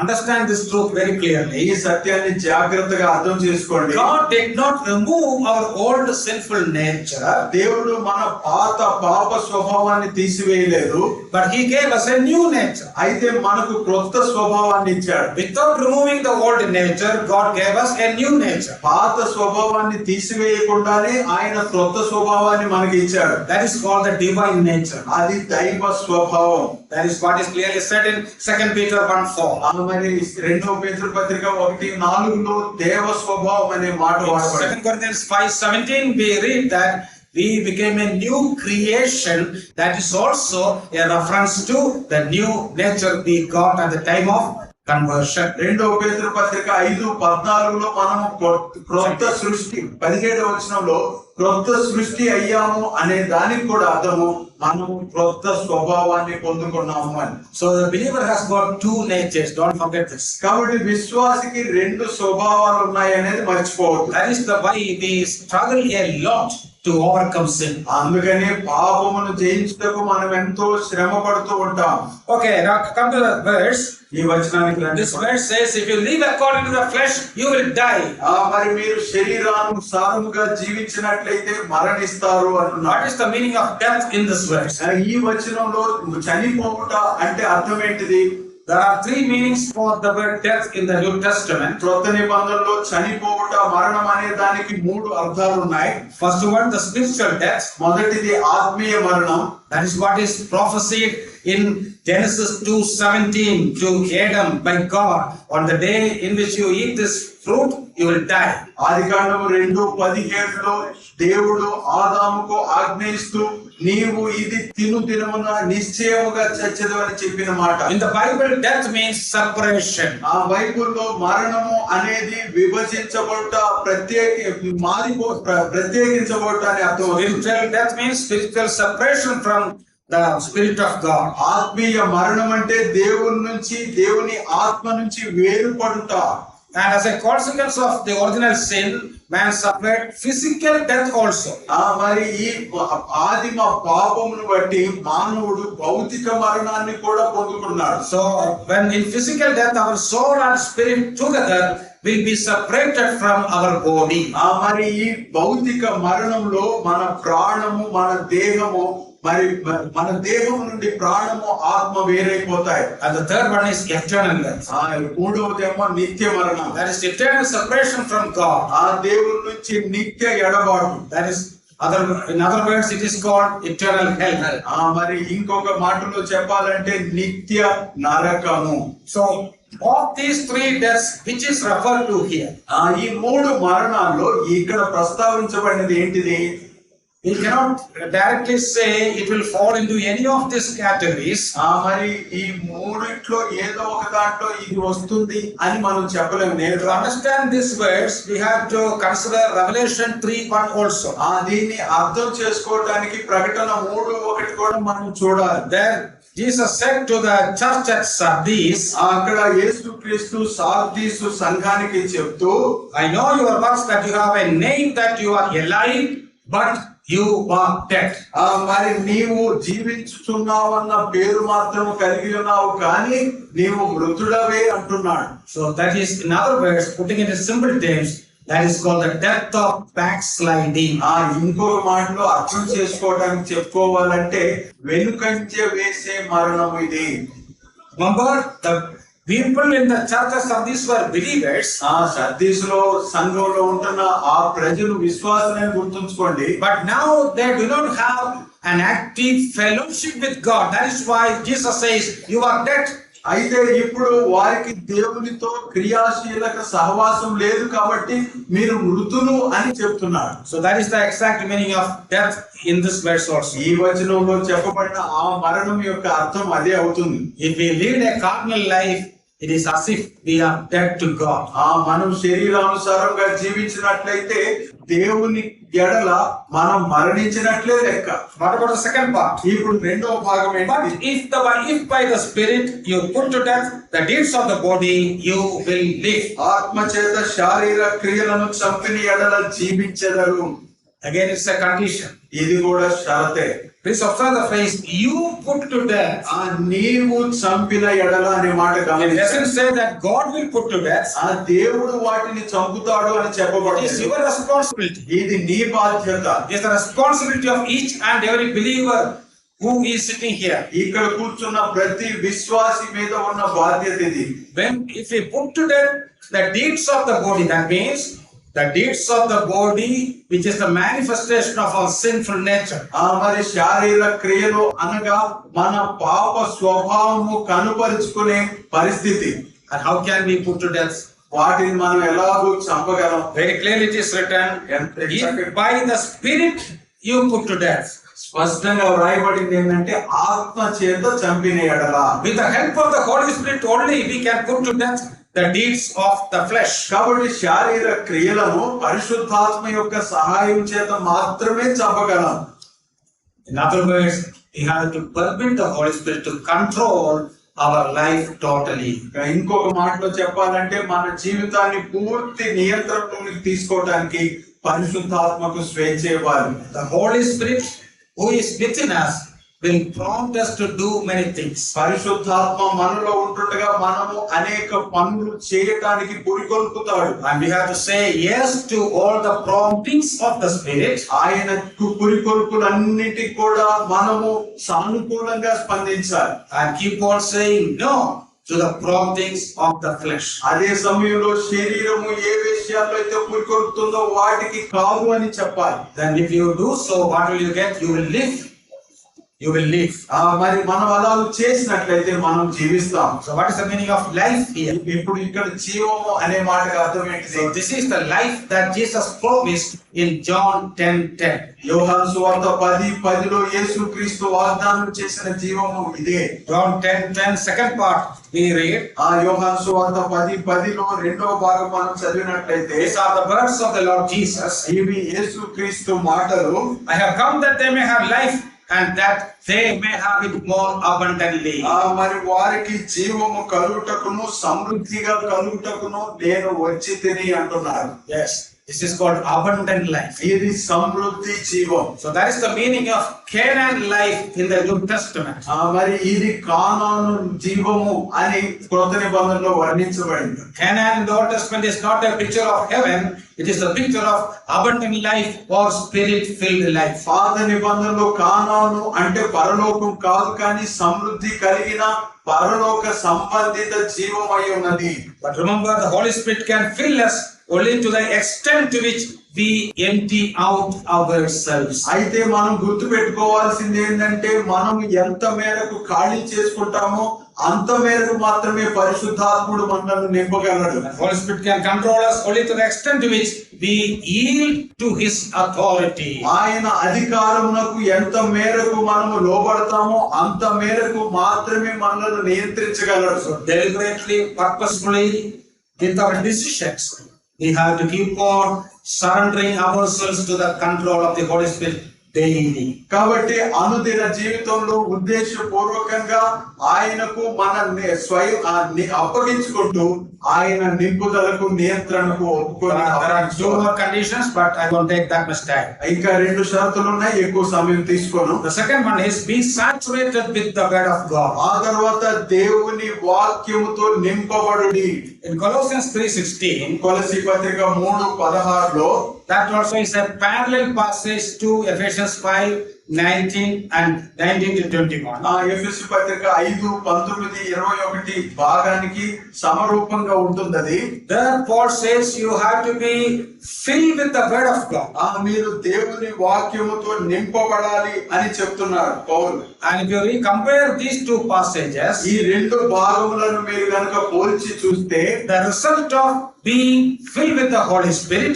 Understand this truth very clearly. ఈ సత్యాన్ని జాగ్రత్తగా అర్థం చేసుకోండి. God did not remove our old sinful nature. దేవుడు మన పాత పాప స్వభావాన్ని తీసివేయలేదు. But he gave us a new nature. అయితే మనకు క్రొత్త స్వభావాన్ని ఇచ్చాడు. Without removing the old nature, God gave us a new nature. పాత స్వభావాన్ని తీసివేయకుండానే ఆయన క్రొత్త స్వభావాన్ని మనకి ఇచ్చాడు. That is called the divine nature. అది దైవ స్వభావం. That is what is clearly said in 2 Peter 1:4. మరి 2 పేతురు పత్రిక 1:4 దేవ స్వభావం అనే మాట వాడబడింది. 2 Corinthians 5:17 we read that we became a new creation. That is also a reference to the new nature we got at the time of conversion. 2 పేతురు పత్రిక 5:14 మనము క్రొత్త సృష్టి 17వ వచనంలో క్రొత్త సృష్టి అయ్యాము అనే దానికి కూడా అర్థము మనము క్రొత్త స్వభావాన్ని పొందుకున్నాము అని. So the believer has got two natures. Don't forget this. కాబట్టి విశ్వాసికి 2 స్వభావాలు ఉన్నాయి అనేది మర్చిపోవద్దు. That is the why we struggle a lot to overcome sin. అందుకని పాపమును జయించుటకు మనం ఎంతో శ్రమ పడుతూ ఉంటాం. Okay, now come to the verse. ఈ వచనానికి రండి. This verse says, if you live according to the flesh, you will die. మరి మీరు శరీరానుసారముగా జీవించినట్లయితే మరణిస్తారు అంటున్నారు. What is the meaning of death in this verse? ఈ వచనంలో చనిపోవుట అంటే అర్థం ఏంటిది? There are 3 meanings for the word death in the New Testament. క్రొత్త నిబంధనలో చనిపోవుట మరణం అనే దానికి 3 అర్థాలు ఉన్నాయి. First one, the spiritual death. మొదటిది ఆత్మీయ మరణం. That is what is prophesied in Genesis 2:17 to Adam by God. On the day in which you eat this fruit, you will die. ఆదికాండము 2:17లో దేవుడు ఆదాముకు ఆజ్ఞయిస్తూ నీవు ఇది దినమున నిశ్చయముగా చచ్చెదవు అని చెప్పిన మాట. In the Bible, death means separation. ఆ బైబిల్లో మరణము అనేది విభజించబడుట, ప్రత్యేకించబడుట అని అర్థం. Spiritual death means spiritual separation from the Spirit of God. ఆత్మీయ మరణం అంటే దేవుని ఆత్మ నుంచి వేరుపడుట. And as a consequence of the original sin, man suffered physical death also. మరి ఈ ఆదిమ పాపమును బట్టి మానవుడు భౌతిక మరణాన్ని కూడా పొందుకున్నాడు. So when in physical death our soul and spirit together will be separated from our body. మరి ఈ భౌతిక మరణంలో మన ప్రాణము మన దేహము మన దేహం నుండి ప్రాణము ఆత్మ వేరైపోతాయి. And the third one is eternal death. మూడవదేమో నిత్య మరణం. That is eternal separation from God. ఆ దేవుని నుంచి నిత్య ఎడబాటు. That is in other words it is called eternal hell. మరి ఇంకొక మాటలో చెప్పాలంటే నిత్య నరకము. So of these 3 deaths which is referred to here, ఈ 3 మరణాల్లో ఇక్కడ ప్రస్తావించబడినది ఏంటిది? We cannot directly say it will fall into any of these categories. మరి ఈ మూడిట్లో ఏదో ఒక దాంట్లో ఇది వస్తుంది అని మనం చెప్పలేము To నేరుగా. understand this verse, we have to consider Revelation 3:1 also. దీన్ని అర్థం చేసుకోవడానికి ప్రకటన 3:1 కూడా మనం చూడాలి. There Jesus said to the church at Sardis, అక్కడ యేసుక్రీస్తు సార్దీసు సంఘానికి చెప్తూ, I know your works, that you have a name, that you are alive, but you are dead. మరి నీవు జీవించుచున్నావన్న పేరు మాత్రం కలిగి ఉన్నావు కానీ నీవు మృతుడవే అంటున్నాడు. So that is, in other words, putting it in simple terms, that is called the death of backsliding. ఇంకొక మాటలో అర్థం చేసుకోవడానికి చెప్పుకోవాలంటే వెనుకంజ వేసే మరణం ఇది. Remember, the people in the churches of these were believers. సర్దీసులో సంఘంలో ఉంటున్న ఆ ప్రజలు విశ్వాసాన్ని గుర్తుంచుకోండి. But now they do not have an active fellowship with God. That is why Jesus says, you are dead. అయితే ఇప్పుడు వారికి దేవునితో క్రియాశీలక సహవాసం లేదు కాబట్టి మీరు మృతులు అని చెప్తున్నాడు. So that is the exact meaning of death in this verse also. ఈ వచనంలో చెప్పబడిన ఆ మరణం యొక్క అర్థం అదే అవుతుంది. If we lead a carnal life, it is as if we are dead to God. మనం శరీరానుసారంగా జీవించినట్లయితే దేవుని ఎడల మనం మరణించినట్లే లెక్క. What about the second part? ఇప్పుడు రెండవ భాగం But ఏంటి? if by the Spirit you put to death the deeds of the body, you will live. ఆత్మ చేత శారీర క్రియలను చంపిన ఎడల జీవించెదరు. Again, it's a condition. ఇది కూడా షరతే. Please observe the phrase, you put to death. నీవు చంపిన ఎడల అనే మాట It గమనించండి. doesn't say that God will put to death. దేవుడు వాటిని చంపుతాడు అని It is చెప్పబడింది. your responsibility. ఇది నీ బాధ్యత. It is the responsibility of each and every believer who is sitting here. ఇక్కడ కూర్చున్న ప్రతి విశ్వాసి మీద ఉన్న బాధ్యత ఇది. If we put to death the deeds of the body, that means the deeds of the body, which is the manifestation of our sinful nature. మరి శారీర క్రియలు అనగా మన పాప స్వభావము కనుపరుచుకునే పరిస్థితి. And how can we put to death? వాటిని మనం ఎలాగూ చంపగలం? Very clearly it is written, if by the Spirit you put to death. స్పష్టంగా వ్రాయబడింది ఏంటంటే ఆత్మ చేత చంపిన ఎడల. With the help of the Holy Spirit only we can put to death the deeds of the flesh. కాబట్టి శారీర క్రియలను పరిశుద్ధాత్మ యొక్క సహాయం చేత మాత్రమే చంపగలం. In other words, we have to permit the Holy Spirit to control our life totally. ఇంకొక మాటలో చెప్పాలంటే మన జీవితాన్ని పూర్తి నియంత్రణలోకి తీసుకోవడానికి పరిశుద్ధాత్మకు స్వేచ్ఛ ఇవ్వాలి. The Holy Spirit who is within us will prompt us to do many things. పరిశుద్ధాత్మ మనలో ఉంటుండగా మనము అనేక పనులు చేయటానికి పురికొల్పుతాడు. And we have to say yes to all the promptings of the Spirit. ఆయనకు పురికొల్పులన్నిటికీ కూడా మనము సానుకూలంగా స్పందించాలి. And keep on saying no to the promptings of the flesh. అదే సమయంలో శరీరము ఏ విషయాల్లో అయితే పురికొల్పుతుందో వాటికి కాదు అని చెప్పాలి. Then if you do so, what will you get? You will live. You will live. మరి మనం అలా చేసినట్లయితే మనం జీవిస్తాం. So what is the meaning of life here? ఇప్పుడు ఇక్కడ జీవము అనే మాటకు అర్థం ఏంటిది? So this is the life that Jesus promised in John 10:10. యోహాను సువార్త 10:10లో యేసుక్రీస్తు వాగ్దానం చేసిన జీవము ఇదే. John 10:10 second part we read. యోహాను సువార్త 10:10లో రెండవ భాగం మనం చదివినట్లయితే These are the words of the Lord Jesus. ఇవి యేసుక్రీస్తు మాటలు. I have come that they may have life and that they may have it more abundantly. మరి వారికి జీవము కలుగుటకును సమృద్ధిగా కలుగుటకును నేను వచ్చి తిని అంటున్నారు. Yes, this is called abundant life. ఇది సమృద్ధి జీవం. So that is the meaning of Canaan life in the New Testament. మరి ఇది కానాను జీవము అని క్రొత్త నిబంధనలో వర్ణించబడింది. Canaan in the Old Testament is not a picture of heaven, it is the picture of abundant life or spirit filled life. పాత నిబంధనలో కానాను అంటే పరలోకం కాదు కానీ సమృద్ధి కలిగిన పరలోక సంబంధిత జీవమై ఉన్నది. But remember, the Holy Spirit can fill us only to the extent to which we empty out ourselves. అయితే మనం గుర్తు పెట్టుకోవాల్సింది ఏంటంటే మనం ఎంత మేరకు ఖాళీ చేసుకుంటామో అంత మేరకు మాత్రమే పరిశుద్ధాత్ముడు మనల్ని నింపగలడు. The Holy Spirit can control us only to the extent to which we yield to His authority. ఆయన అధికారమునకు ఎంత మేరకు మనము లోబడతామో అంత మేరకు మాత్రమే మనల్ని నియంత్రించగలడు. So deliberately, purposefully, with our decisions, we have to keep on surrendering ourselves to the control of the Holy Spirit daily. కాబట్టి అనుదిన జీవితంలో ఉద్దేశపూర్వకంగా ఆయనకు మన స్వయం అప్పగించుకుంటూ ఆయన నింపుదలకు నియంత్రణకు ఒప్పుకొని. There are two more conditions, but I won't take that much time. ఇంకా 2 షరతులు ఉన్నాయి, ఎక్కువ సమయం తీసుకోను. The second one is be saturated with the word of God. ఆ తర్వాత దేవుని వాక్యముతో నింపబడుడి. In Colossians 3:16, కొలసీ పత్రిక 3:16లో that also is a parallel passage to Ephesians 5:19 and 19 to 21. ఎఫెసు పత్రిక 5:19-21 భాగానికి సమరూపంగా ఉంటుంది అది. There Paul says you have to be filled with the word of God. మీరు దేవుని వాక్యముతో నింపబడాలి అని చెప్తున్నారు పౌలు. And if you compare these two passages, ఈ 2 భాగములను మీరు గనుక పోల్చి చూస్తే the result of being filled with the Holy Spirit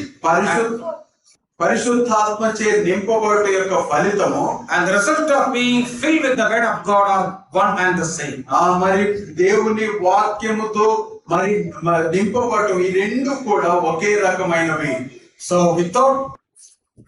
పరిశుద్ధాత్మచే నింపబడుట యొక్క ఫలితము and the result of being filled with the word of God are one and the same. మరి దేవుని వాక్యముతో మరి నింపబడటం ఈ 2 కూడా ఒకే రకమైనవి. So without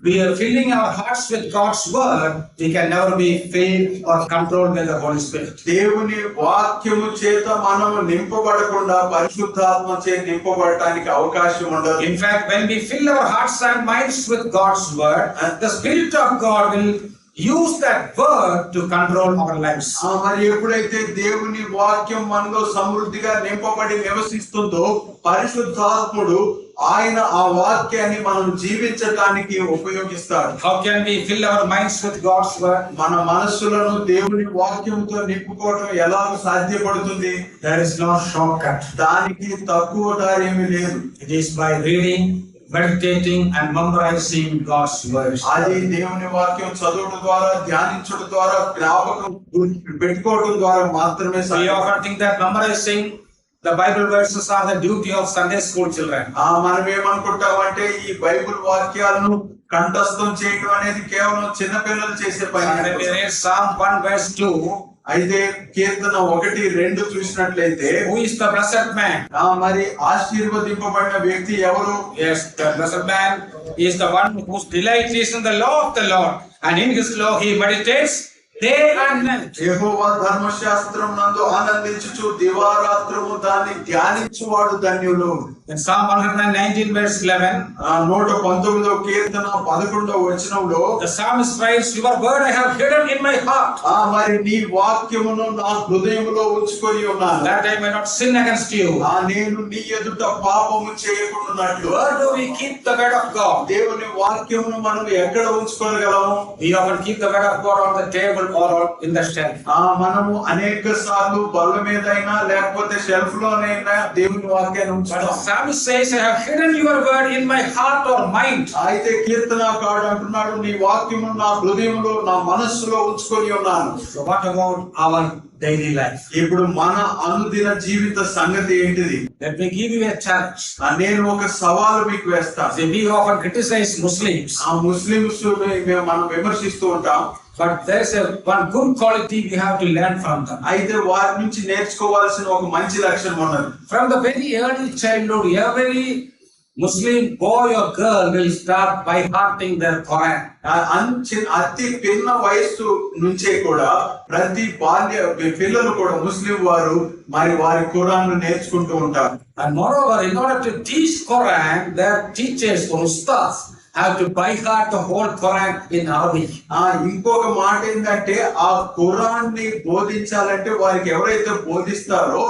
we are filling our hearts with God's word, we can never be filled or controlled by the Holy Spirit. దేవుని వాక్యము చేత మనము నింపబడకుండా పరిశుద్ధాత్మ చే నింపబడటానికి అవకాశం ఉండదు. In fact, when we fill our hearts and minds with God's word, the Spirit of God will use that word to control our lives. మరి ఎప్పుడైతే దేవుని వాక్యం మనలో సమృద్ధిగా నింపబడి నివసిస్తుందో పరిశుద్ధాత్ముడు ఆయన ఆ వాక్యాన్ని మనం జీవించడానికి ఉపయోగిస్తాడు. How can we fill our minds with God's word? మన మనస్సులను దేవుని వాక్యంతో నింపుకోవడం ఎలా సాధ్యపడుతుంది? There is no shortcut. దానికి తక్కువ దారి ఏమీ లేదు. It is by reading, meditating and memorizing God's words. అది దేవుని వాక్యం చదవడం ద్వారా, ధ్యానించడం ద్వారా, జ్ఞాపకం పెట్టుకోవడం ద్వారా మాత్రమే We సాధ్యం. often think that memorizing the Bible verses are the duty of Sunday school children. మనం ఏమనుకుంటామంటే ఈ బైబిల్ వాక్యాలను కంఠస్థం చేయడం అనేది కేవలం చిన్న పిల్లలు చేసే And when we పని. read Psalm 1:2, అయితే కీర్తన 1-2 చూసినట్లయితే who is the blessed man? మరి ఆశీర్వదింపబడిన వ్యక్తి ఎవరు? Yes, the blessed man is the one whose delight is in the law of the Lord, and in his law he meditates day and night. యెహోవా ధర్మశాస్త్రం నందు ఆనందించుచు దివారాత్రము దాన్ని ధ్యానించువాడు ధన్యులు. In Psalm 119:11, 119వ కీర్తన 11వ వచనంలో the psalmist writes, "Your word I have hidden in my heart, మరి నీ వాక్యమును నా హృదయములో ఉంచుకొని ఉన్నాను, that I may not sin against you." నేను నీ ఎదుట పాపము చేయకుండానట్లు. Where do we keep the word of God? దేవుని వాక్యమును మనం ఎక్కడ ఉంచుకోగలము? We often keep the word of God on the table or in the shelf. మనము అనేక సార్లు బల్ల మీద అయినా లేకపోతే షెల్ఫ్ లోనైనా దేవుని వాక్యాన్ని But ఉంచుతాం. the psalmist says, "I have hidden your word in my heart or mind." అయితే కీర్తనకారుడు అంటున్నాడు, నీ వాక్యము నా హృదయంలో నా మనస్సులో ఉంచుకొని ఉన్నాను. So what about our daily life? ఇప్పుడు మన అనుదిన జీవిత సంగతి ఏంటిది? Let me give you a challenge. నేను ఒక సవాలు మీకు వేస్తాను. See, we often criticize Muslims, Muslims మనం విమర్శిస్తూ ఉంటాం. but there's one good quality we have to learn from them. అయితే వారి నుంచి నేర్చుకోవాల్సిన ఒక మంచి లక్షణం ఉన్నది. From the very early childhood, every Muslim boy or girl will start by hearting their Quran. అతి పిన్న వయస్సు నుంచే కూడా ప్రతి పిల్లలు కూడా ముస్లిం వారు మరి వారి ఖురాన్ నేర్చుకుంటూ ఉంటారు. And moreover, in order to teach Quran, their teachers or ustads have to by heart the whole Quran in Arabic. ఇంకొక మాట ఏంటంటే ఆ ఖురాన్ ని బోధించాలంటే వారికి ఎవరైతే బోధిస్తారో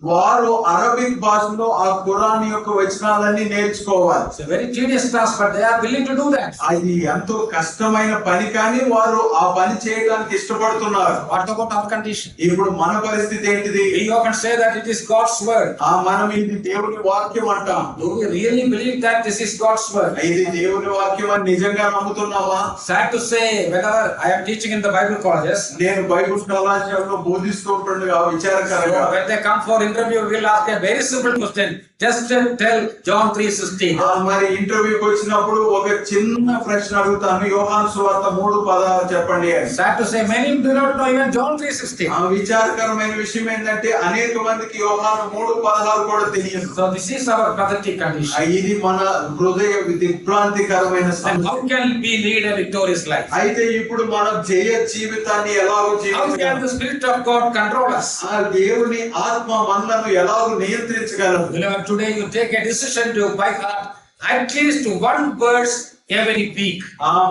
వారు అరబిక్ భాషలో ఆ ఖురాన్ యొక్క వచనాలన్నీ నేర్చుకోవాలి. It's a very tedious task, but they are willing to do that. అది ఎంతో కష్టమైన పని, కానీ వారు ఆ పని చేయడానికి ఇష్టపడుతున్నారు. What about our condition? ఇప్పుడు మన పరిస్థితి ఏంటిది? We often say that it is God's word. మనం ఇది దేవుని వాక్యం అంటాం. Do we really believe that this is God's word? ఇది దేవుని వాక్యం అని నిజంగా నమ్ముతున్నావా? Sad to say, whenever I am teaching in the Bible colleges, నేను బైబిల్ కళాశాలలో బోధిస్తూ ఉంటుండగా విచారకరంగా when they come for interview, we will ask a very simple question. Just tell John 3:16. మరి ఇంటర్వ్యూకి వచ్చినప్పుడు ఒక చిన్న ప్రశ్న అడుగుతాను, యోహాను సువార్త 3:16 చెప్పండి అని. Sad to say, many do not know even John 3:16. విచారకరమైన విషయం ఏంటంటే అనేక మందికి యోహాను 3:16 కూడా తెలియదు. So this is our pathetic condition. ఇది మన హృదయ దిగ్భ్రాంతికరమైన And సమస్య. how can we lead a victorious life? అయితే ఇప్పుడు మనం జయ జీవితాన్ని ఎలాగో How can జీవించాలి? the Spirit of God control us? దేవుని ఆత్మ మనలను ఎలాగో నియంత్రించగలరు? Beloved, today you take a decision to by heart at least one verse every week.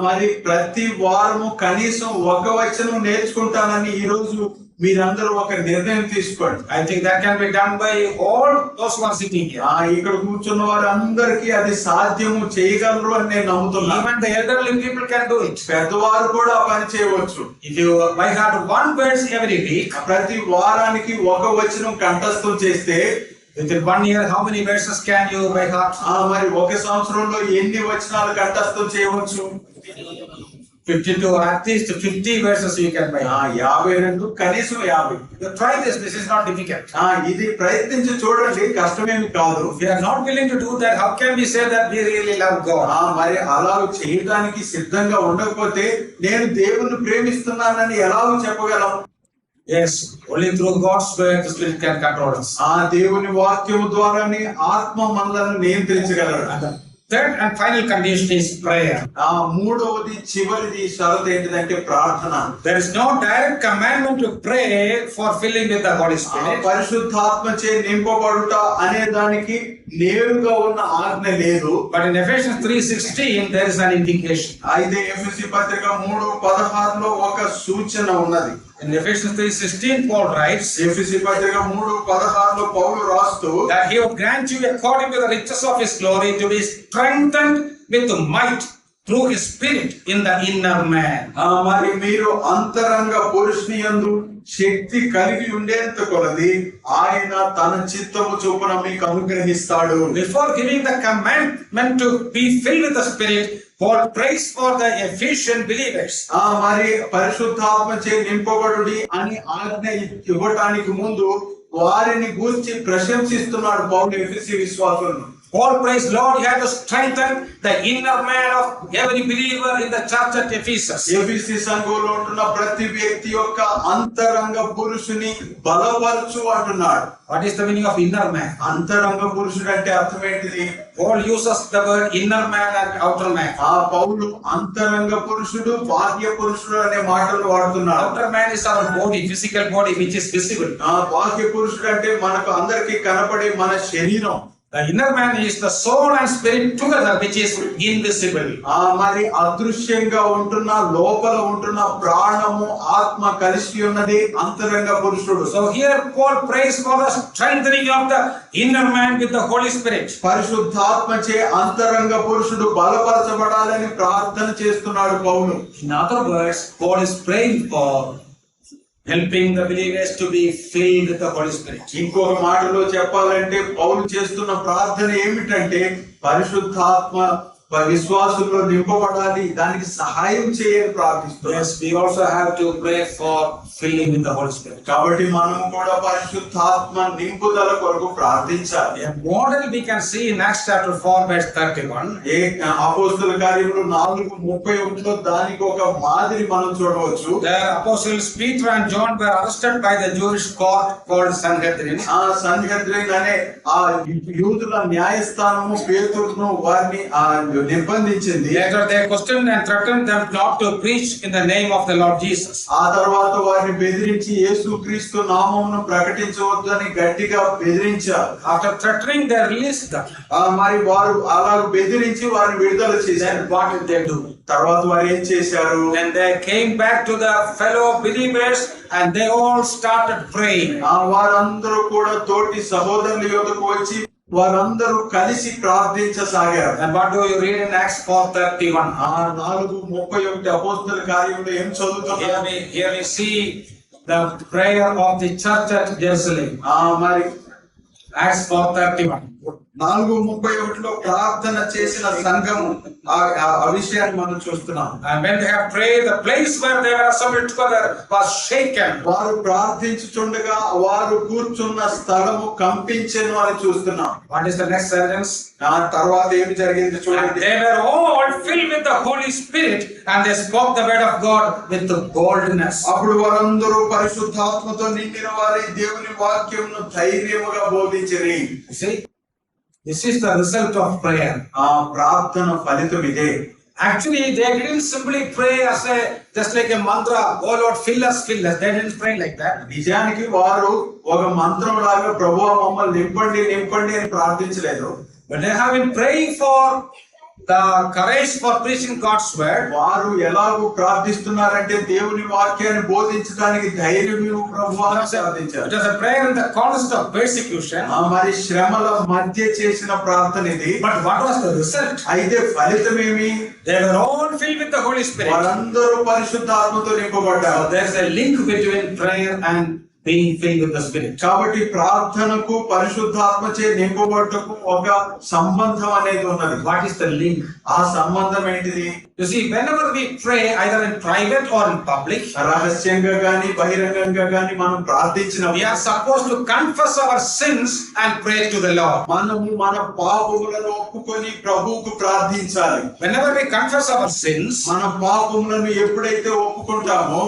మరి ప్రతి వారము కనీసం ఒక వచనం నేర్చుకుంటానని ఈ రోజు మీరందరూ ఒక నిర్ణయం తీసుకోండి. I think that can be done by all those who are sitting here. ఇక్కడ కూర్చున్న వారందరికీ అది సాధ్యము చేయగలరు అని నేను నమ్ముతున్నాను. Even the elderly people can do it. పెద్దవారు కూడా ఆ పని చేయవచ్చు. If you by heart one verse every week, ప్రతి వారానికి ఒక వచనం కంఠస్థం చేస్తే within 1 year, how many verses can you by heart? మరి ఒక సంవత్సరంలో ఎన్ని వచనాలు కంఠస్థం చేయవచ్చు? 52 or at least 50 verses you can by heart. 52 కనీసం 50. You try this. This is not difficult. ఇది ప్రయత్నించి చూడండి, కష్టమేమి కాదు. If we are not willing to do that, how can we say that we really love God? మరి అలా చేయడానికి సిద్ధంగా ఉండకపోతే నేను దేవుణ్ణి ప్రేమిస్తున్నానని ఎలా చెప్పగలం? Yes, only through God's word the Spirit can control us. దేవుని వాక్యము ద్వారానే ఆత్మ మనలను నియంత్రించగలరు. Third and final condition is prayer. మూడవది చివరిది షరతు ఏంటిదంటే ప్రార్థన. There is no direct commandment to pray for filling with the Holy Spirit. పరిశుద్ధాత్మచే నింపబడుట అనే దానికి నేరుగా ఉన్న ఆజ్ఞ లేదు. But in Ephesians 3:16 there is an indication. అయితే ఎఫెసీ పత్రిక 3:16లో ఒక సూచన ఉన్నది. In Ephesians 3:16 Paul writes, ఎఫెసీ పత్రిక 3:16లో పౌలు రాస్తూ that he would grant you according to the riches of his glory to be strengthened with might through his spirit in the inner man. మరి మీరు అంతరంగ పురుషుని యందు శక్తి కలిగి ఉండేంత కొలది ఆయన తన చిత్తము చొప్పున మీకు అనుగ్రహిస్తాడు. Before giving the commandment to be filled with the Spirit, Paul prays for the Ephesian believers. మరి పరిశుద్ధాత్మచే నింపబడుడి అని ఆజ్ఞ ఇవ్వటానికి ముందు వారిని గూర్చి ప్రశంసిస్తున్నాడు పౌలు ఎఫెసీ విశ్వాసులను. Paul prays, Lord, you have to strengthen the inner man of every believer in the church at Ephesus. ఎఫెసీ సంఘంలో ఉంటున్న ప్రతి వ్యక్తి యొక్క అంతరంగ పురుషుని బలపరచు అంటున్నాడు. What is the meaning of inner man? అంతరంగ పురుషుడు అంటే అర్థం ఏంటిది? Paul uses the word inner man and outer man. పౌలు అంతరంగ పురుషుడు బాహ్య పురుషుడు అనే మాటలు వాడుతున్నాడు. Outer man is our body, physical body, which is visible. బాహ్య పురుషుడు అంటే మనకు అందరికి కనపడే మన శరీరం. The inner man is the soul and spirit together, which is invisible. మరి అదృశ్యంగా ఉంటున్న లోపల ఉంటున్న ప్రాణము ఆత్మ కలిసి ఉన్నది అంతరంగ పురుషుడు. So here Paul prays for the strengthening of the inner man with the Holy Spirit. పరిశుద్ధాత్మచే అంతరంగ పురుషుడు బలపరచబడాలని ప్రార్థన చేస్తున్నాడు పౌలు. In other words, Paul is praying for helping the believers to be filled with the Holy Spirit. ఇంకొక మాటలో చెప్పాలంటే పౌలు చేస్తున్న ప్రార్థన ఏమిటంటే పరిశుద్ధాత్మ విశ్వాసుల్లో నింపబడాలి, దానికి సహాయం చేయని ప్రార్థిస్తున్నాడు. Yes, we also have to pray for filling with the Holy Spirit. కాబట్టి మనం కూడా పరిశుద్ధాత్మ నింపుదల కొరకు ప్రార్థించాలి. A model we can see in Acts chapter 4 verse 31. అపోస్తలుల కార్యములు 4:31లో దానికి ఒక మాదిరి మనం చూడవచ్చు. The apostles Peter and John were arrested by the Jewish court called Sanhedrin. సంహెద్రిన్ అనే ఆ యూదుల న్యాయస్థానము పేతురును వారిని నిర్బంధించింది. Later they questioned and threatened them not to preach in the name of the Lord Jesus. ఆ తర్వాత వారిని బెదిరించి యేసుక్రీస్తు నామమును ప్రకటించవద్దని గట్టిగా బెదిరించారు. After threatening, they released them. మరి వారు అలా బెదిరించి వారిని విడుదల చేశారు. Then what did they do? తర్వాత వారు ఏం చేశారు? Then they came back to the fellow believers and they all started praying. వారందరూ కూడా తోటి సహోదరుల యొద్దకు వచ్చి వారందరూ కలిసి ప్రార్థించసాగారు. And what do you read in Acts 4:31? 4:31 అపోస్తలుల కార్యములో ఏం చదువుతున్నారు? Here we see the prayer of the church at Jerusalem. మరి Acts 4:31. 4:31 ప్రార్థన చేసిన సంఘము ఆ విషయాన్ని మనం చూస్తున్నాం. And when they have prayed, the place where they were assembled together was shaken. వారు ప్రార్థించుచుండగా వారు కూర్చున్న స్థలము కంపించెను అని చూస్తున్నాం. What is the next sentence? ఆ తర్వాత ఏమి జరిగింది చూడండి. They were all filled with the Holy Spirit and they spoke the word of God with boldness. అప్పుడు వారందరూ పరిశుద్ధాత్మతో నిండిన వారి దేవుని వాక్యమును ధైర్యముగా బోధించిరి. See, this is the result of prayer. ఆ ప్రార్థన ఫలితం ఇదే. Actually, they didn't simply pray as just like a mantra, oh Lord, fill us, fill us. They didn't pray like that. నిజానికి వారు ఒక మంత్రం లాగా ప్రభువా మమ్మల్ని నింపండి నింపండి అని ప్రార్థించలేదు. But they have been praying for the courage for preaching God's word. వారు ఎలాగో ప్రార్థిస్తున్నారంటే దేవుని వాక్యాన్ని బోధించడానికి ధైర్యం ప్రభువా అని ప్రార్థించారు. It was a prayer in the context of persecution. మరి శ్రమల మధ్య చేసిన ప్రార్థన ఇది. But what was the result? అయితే ఫలితం ఏమి? They were all filled with the Holy Spirit. వారందరూ పరిశుద్ధాత్మతో నింపబడ్డారు. So there is a link between prayer and being filled with the Spirit. కాబట్టి ప్రార్థనకు పరిశుద్ధాత్మచే నింపబడుటకు ఒక సంబంధం అనేది ఉన్నది. What is the link? ఆ సంబంధం ఏంటిది? You see, whenever we pray, either in private or in public, రహస్యంగా గాని బహిరంగంగా గాని మనం ప్రార్థించిన we are supposed to confess our sins and pray to the Lord. మనము మన పాపములను ఒప్పుకొని ప్రభువుకు ప్రార్థించాలి. Whenever we confess our sins, మన పాపములను ఎప్పుడైతే ఒప్పుకుంటామో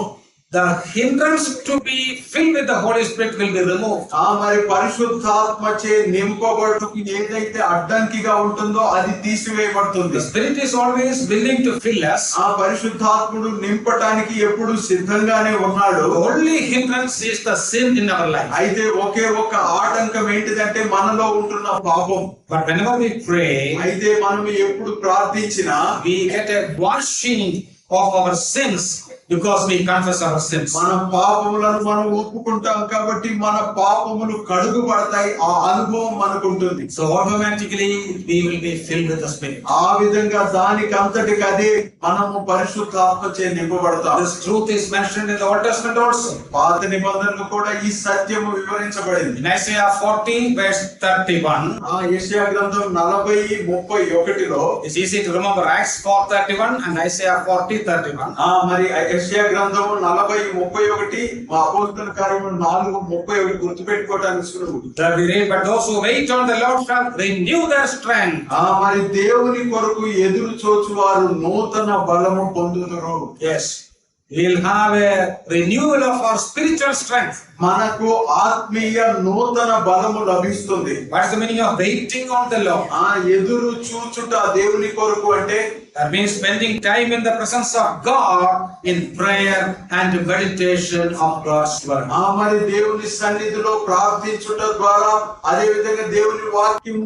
the hindrance to be filled with the Holy Spirit will be removed. మరి పరిశుద్ధాత్మచే నింపబడుటకు ఏదైతే అడ్డంకిగా ఉంటుందో అది తీసివేయబడుతుంది. The Spirit is always willing to fill us. ఆ పరిశుద్ధాత్ముడు నింపటానికి ఎప్పుడు సిద్ధంగానే ఉన్నాడు. The only hindrance is the sin in our life. అయితే ఒకే ఒక ఆటంకం ఏంటిదంటే మనలో ఉంటున్న పాపం. But whenever we pray, అయితే మనం ఎప్పుడు ప్రార్థించినా we get a washing of our sins because we confess our sins. మన పాపములను మనం ఒప్పుకుంటాం కాబట్టి మన పాపములు కడుగుపడతాయి. ఆ అనుభవం మనకు ఉంటుంది. So automatically we will be filled with the Spirit. ఆ విధంగా దానికి అంతటికి అదే మనము పరిశుద్ధాత్మచే నింపబడతాం. This truth is mentioned in the Old Testament also. పాత నిబంధనలో కూడా ఈ సత్యము వివరించబడింది. In Isaiah 40 verse 31. యెషయా గ్రంథం 40:31లో It's easy to remember Acts 4:31 and Isaiah 40:31. మరి యెషయా గ్రంథం 40:31 అపోస్తలుల కార్యములు 4:31 గుర్తుపెట్టుకోవడానికి సులువు. That we read, but those who wait on the Lord shall renew their strength. మరి దేవుని కొరకు ఎదురు చూచువారు నూతన బలము పొందుదురు. Yes, we'll have a renewal of our spiritual strength. మనకు ఆత్మీయ నూతన బలము లభిస్తుంది. What is the meaning of waiting on the Lord? ఎదురు చూచుట దేవుని కొరకు అంటే that means spending time in the presence of God in prayer and meditation of God's word. మరి దేవుని సన్నిధిలో ప్రార్థించుట ద్వారా అదే విధంగా దేవుని వాక్యం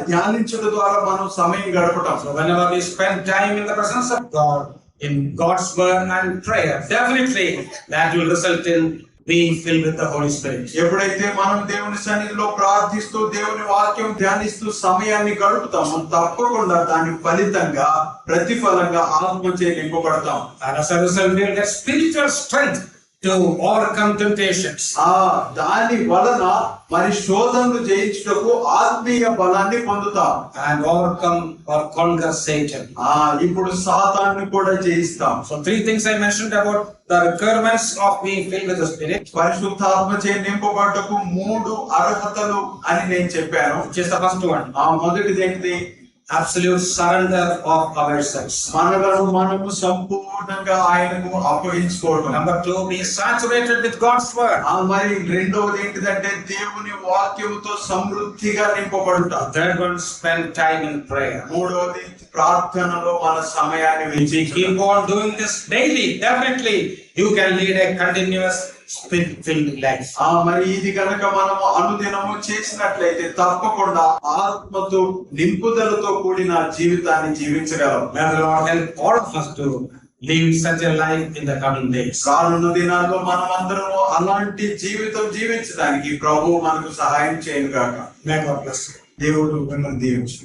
ధ్యానించుట ద్వారా మనం సమయం గడపటం. So whenever we spend time in the presence of God in God's word and prayer, definitely that will result in being filled with the Holy Spirit. ఎప్పుడైతే మనం దేవుని సన్నిధిలో ప్రార్థిస్తూ దేవుని వాక్యం ధ్యానిస్తూ సమయాన్ని గడుపుతామో తప్పకుండా దాని ఫలితంగా ప్రతిఫలంగా ఆత్మచే నింపబడతాం. And as a result we will get spiritual strength to overcome temptations. దాని వలన మరి శోధనలు జయించుటకు ఆత్మీయ బలాన్ని పొందుతాం. And overcome or conquer Satan. ఇప్పుడు సాతాన్ని కూడా జయిస్తాం. So three things I mentioned about the requirements of being filled with the Spirit. పరిశుద్ధాత్మచే నింపబడటకు 3 అర్హతలు అని నేను చెప్పాను. Which is the first one? మొదటిది ఏంటి? Absolute surrender of ourselves. మనలను మనము సంపూర్ణంగా ఆయనకు అప్పగించుకోవడం. Number 2, be saturated with God's word. మరి రెండవది ఏంటిదంటే దేవుని వాక్యముతో సమృద్ధిగా నింపబడుట. Third one, spend time in prayer. మూడవది ప్రార్థనలో మన సమయాన్ని If we వెచ్చించాలి. keep on doing this daily, definitely you can lead a continuous spirit-filled life. మరి ఇది కనుక మనము అనుదినము చేసినట్లయితే తప్పకుండా ఆత్మతో నింపుదలతో కూడిన జీవితాన్ని జీవించగలం. May the Lord help all of us to live such a life in the coming days. రానున్న దినాల్లో మనమందరము అలాంటి జీవితం జీవించడానికి ప్రభు మనకు సహాయం చేయను గాక. May God bless you. దేవుడు మిమ్మల్ని దీవించు.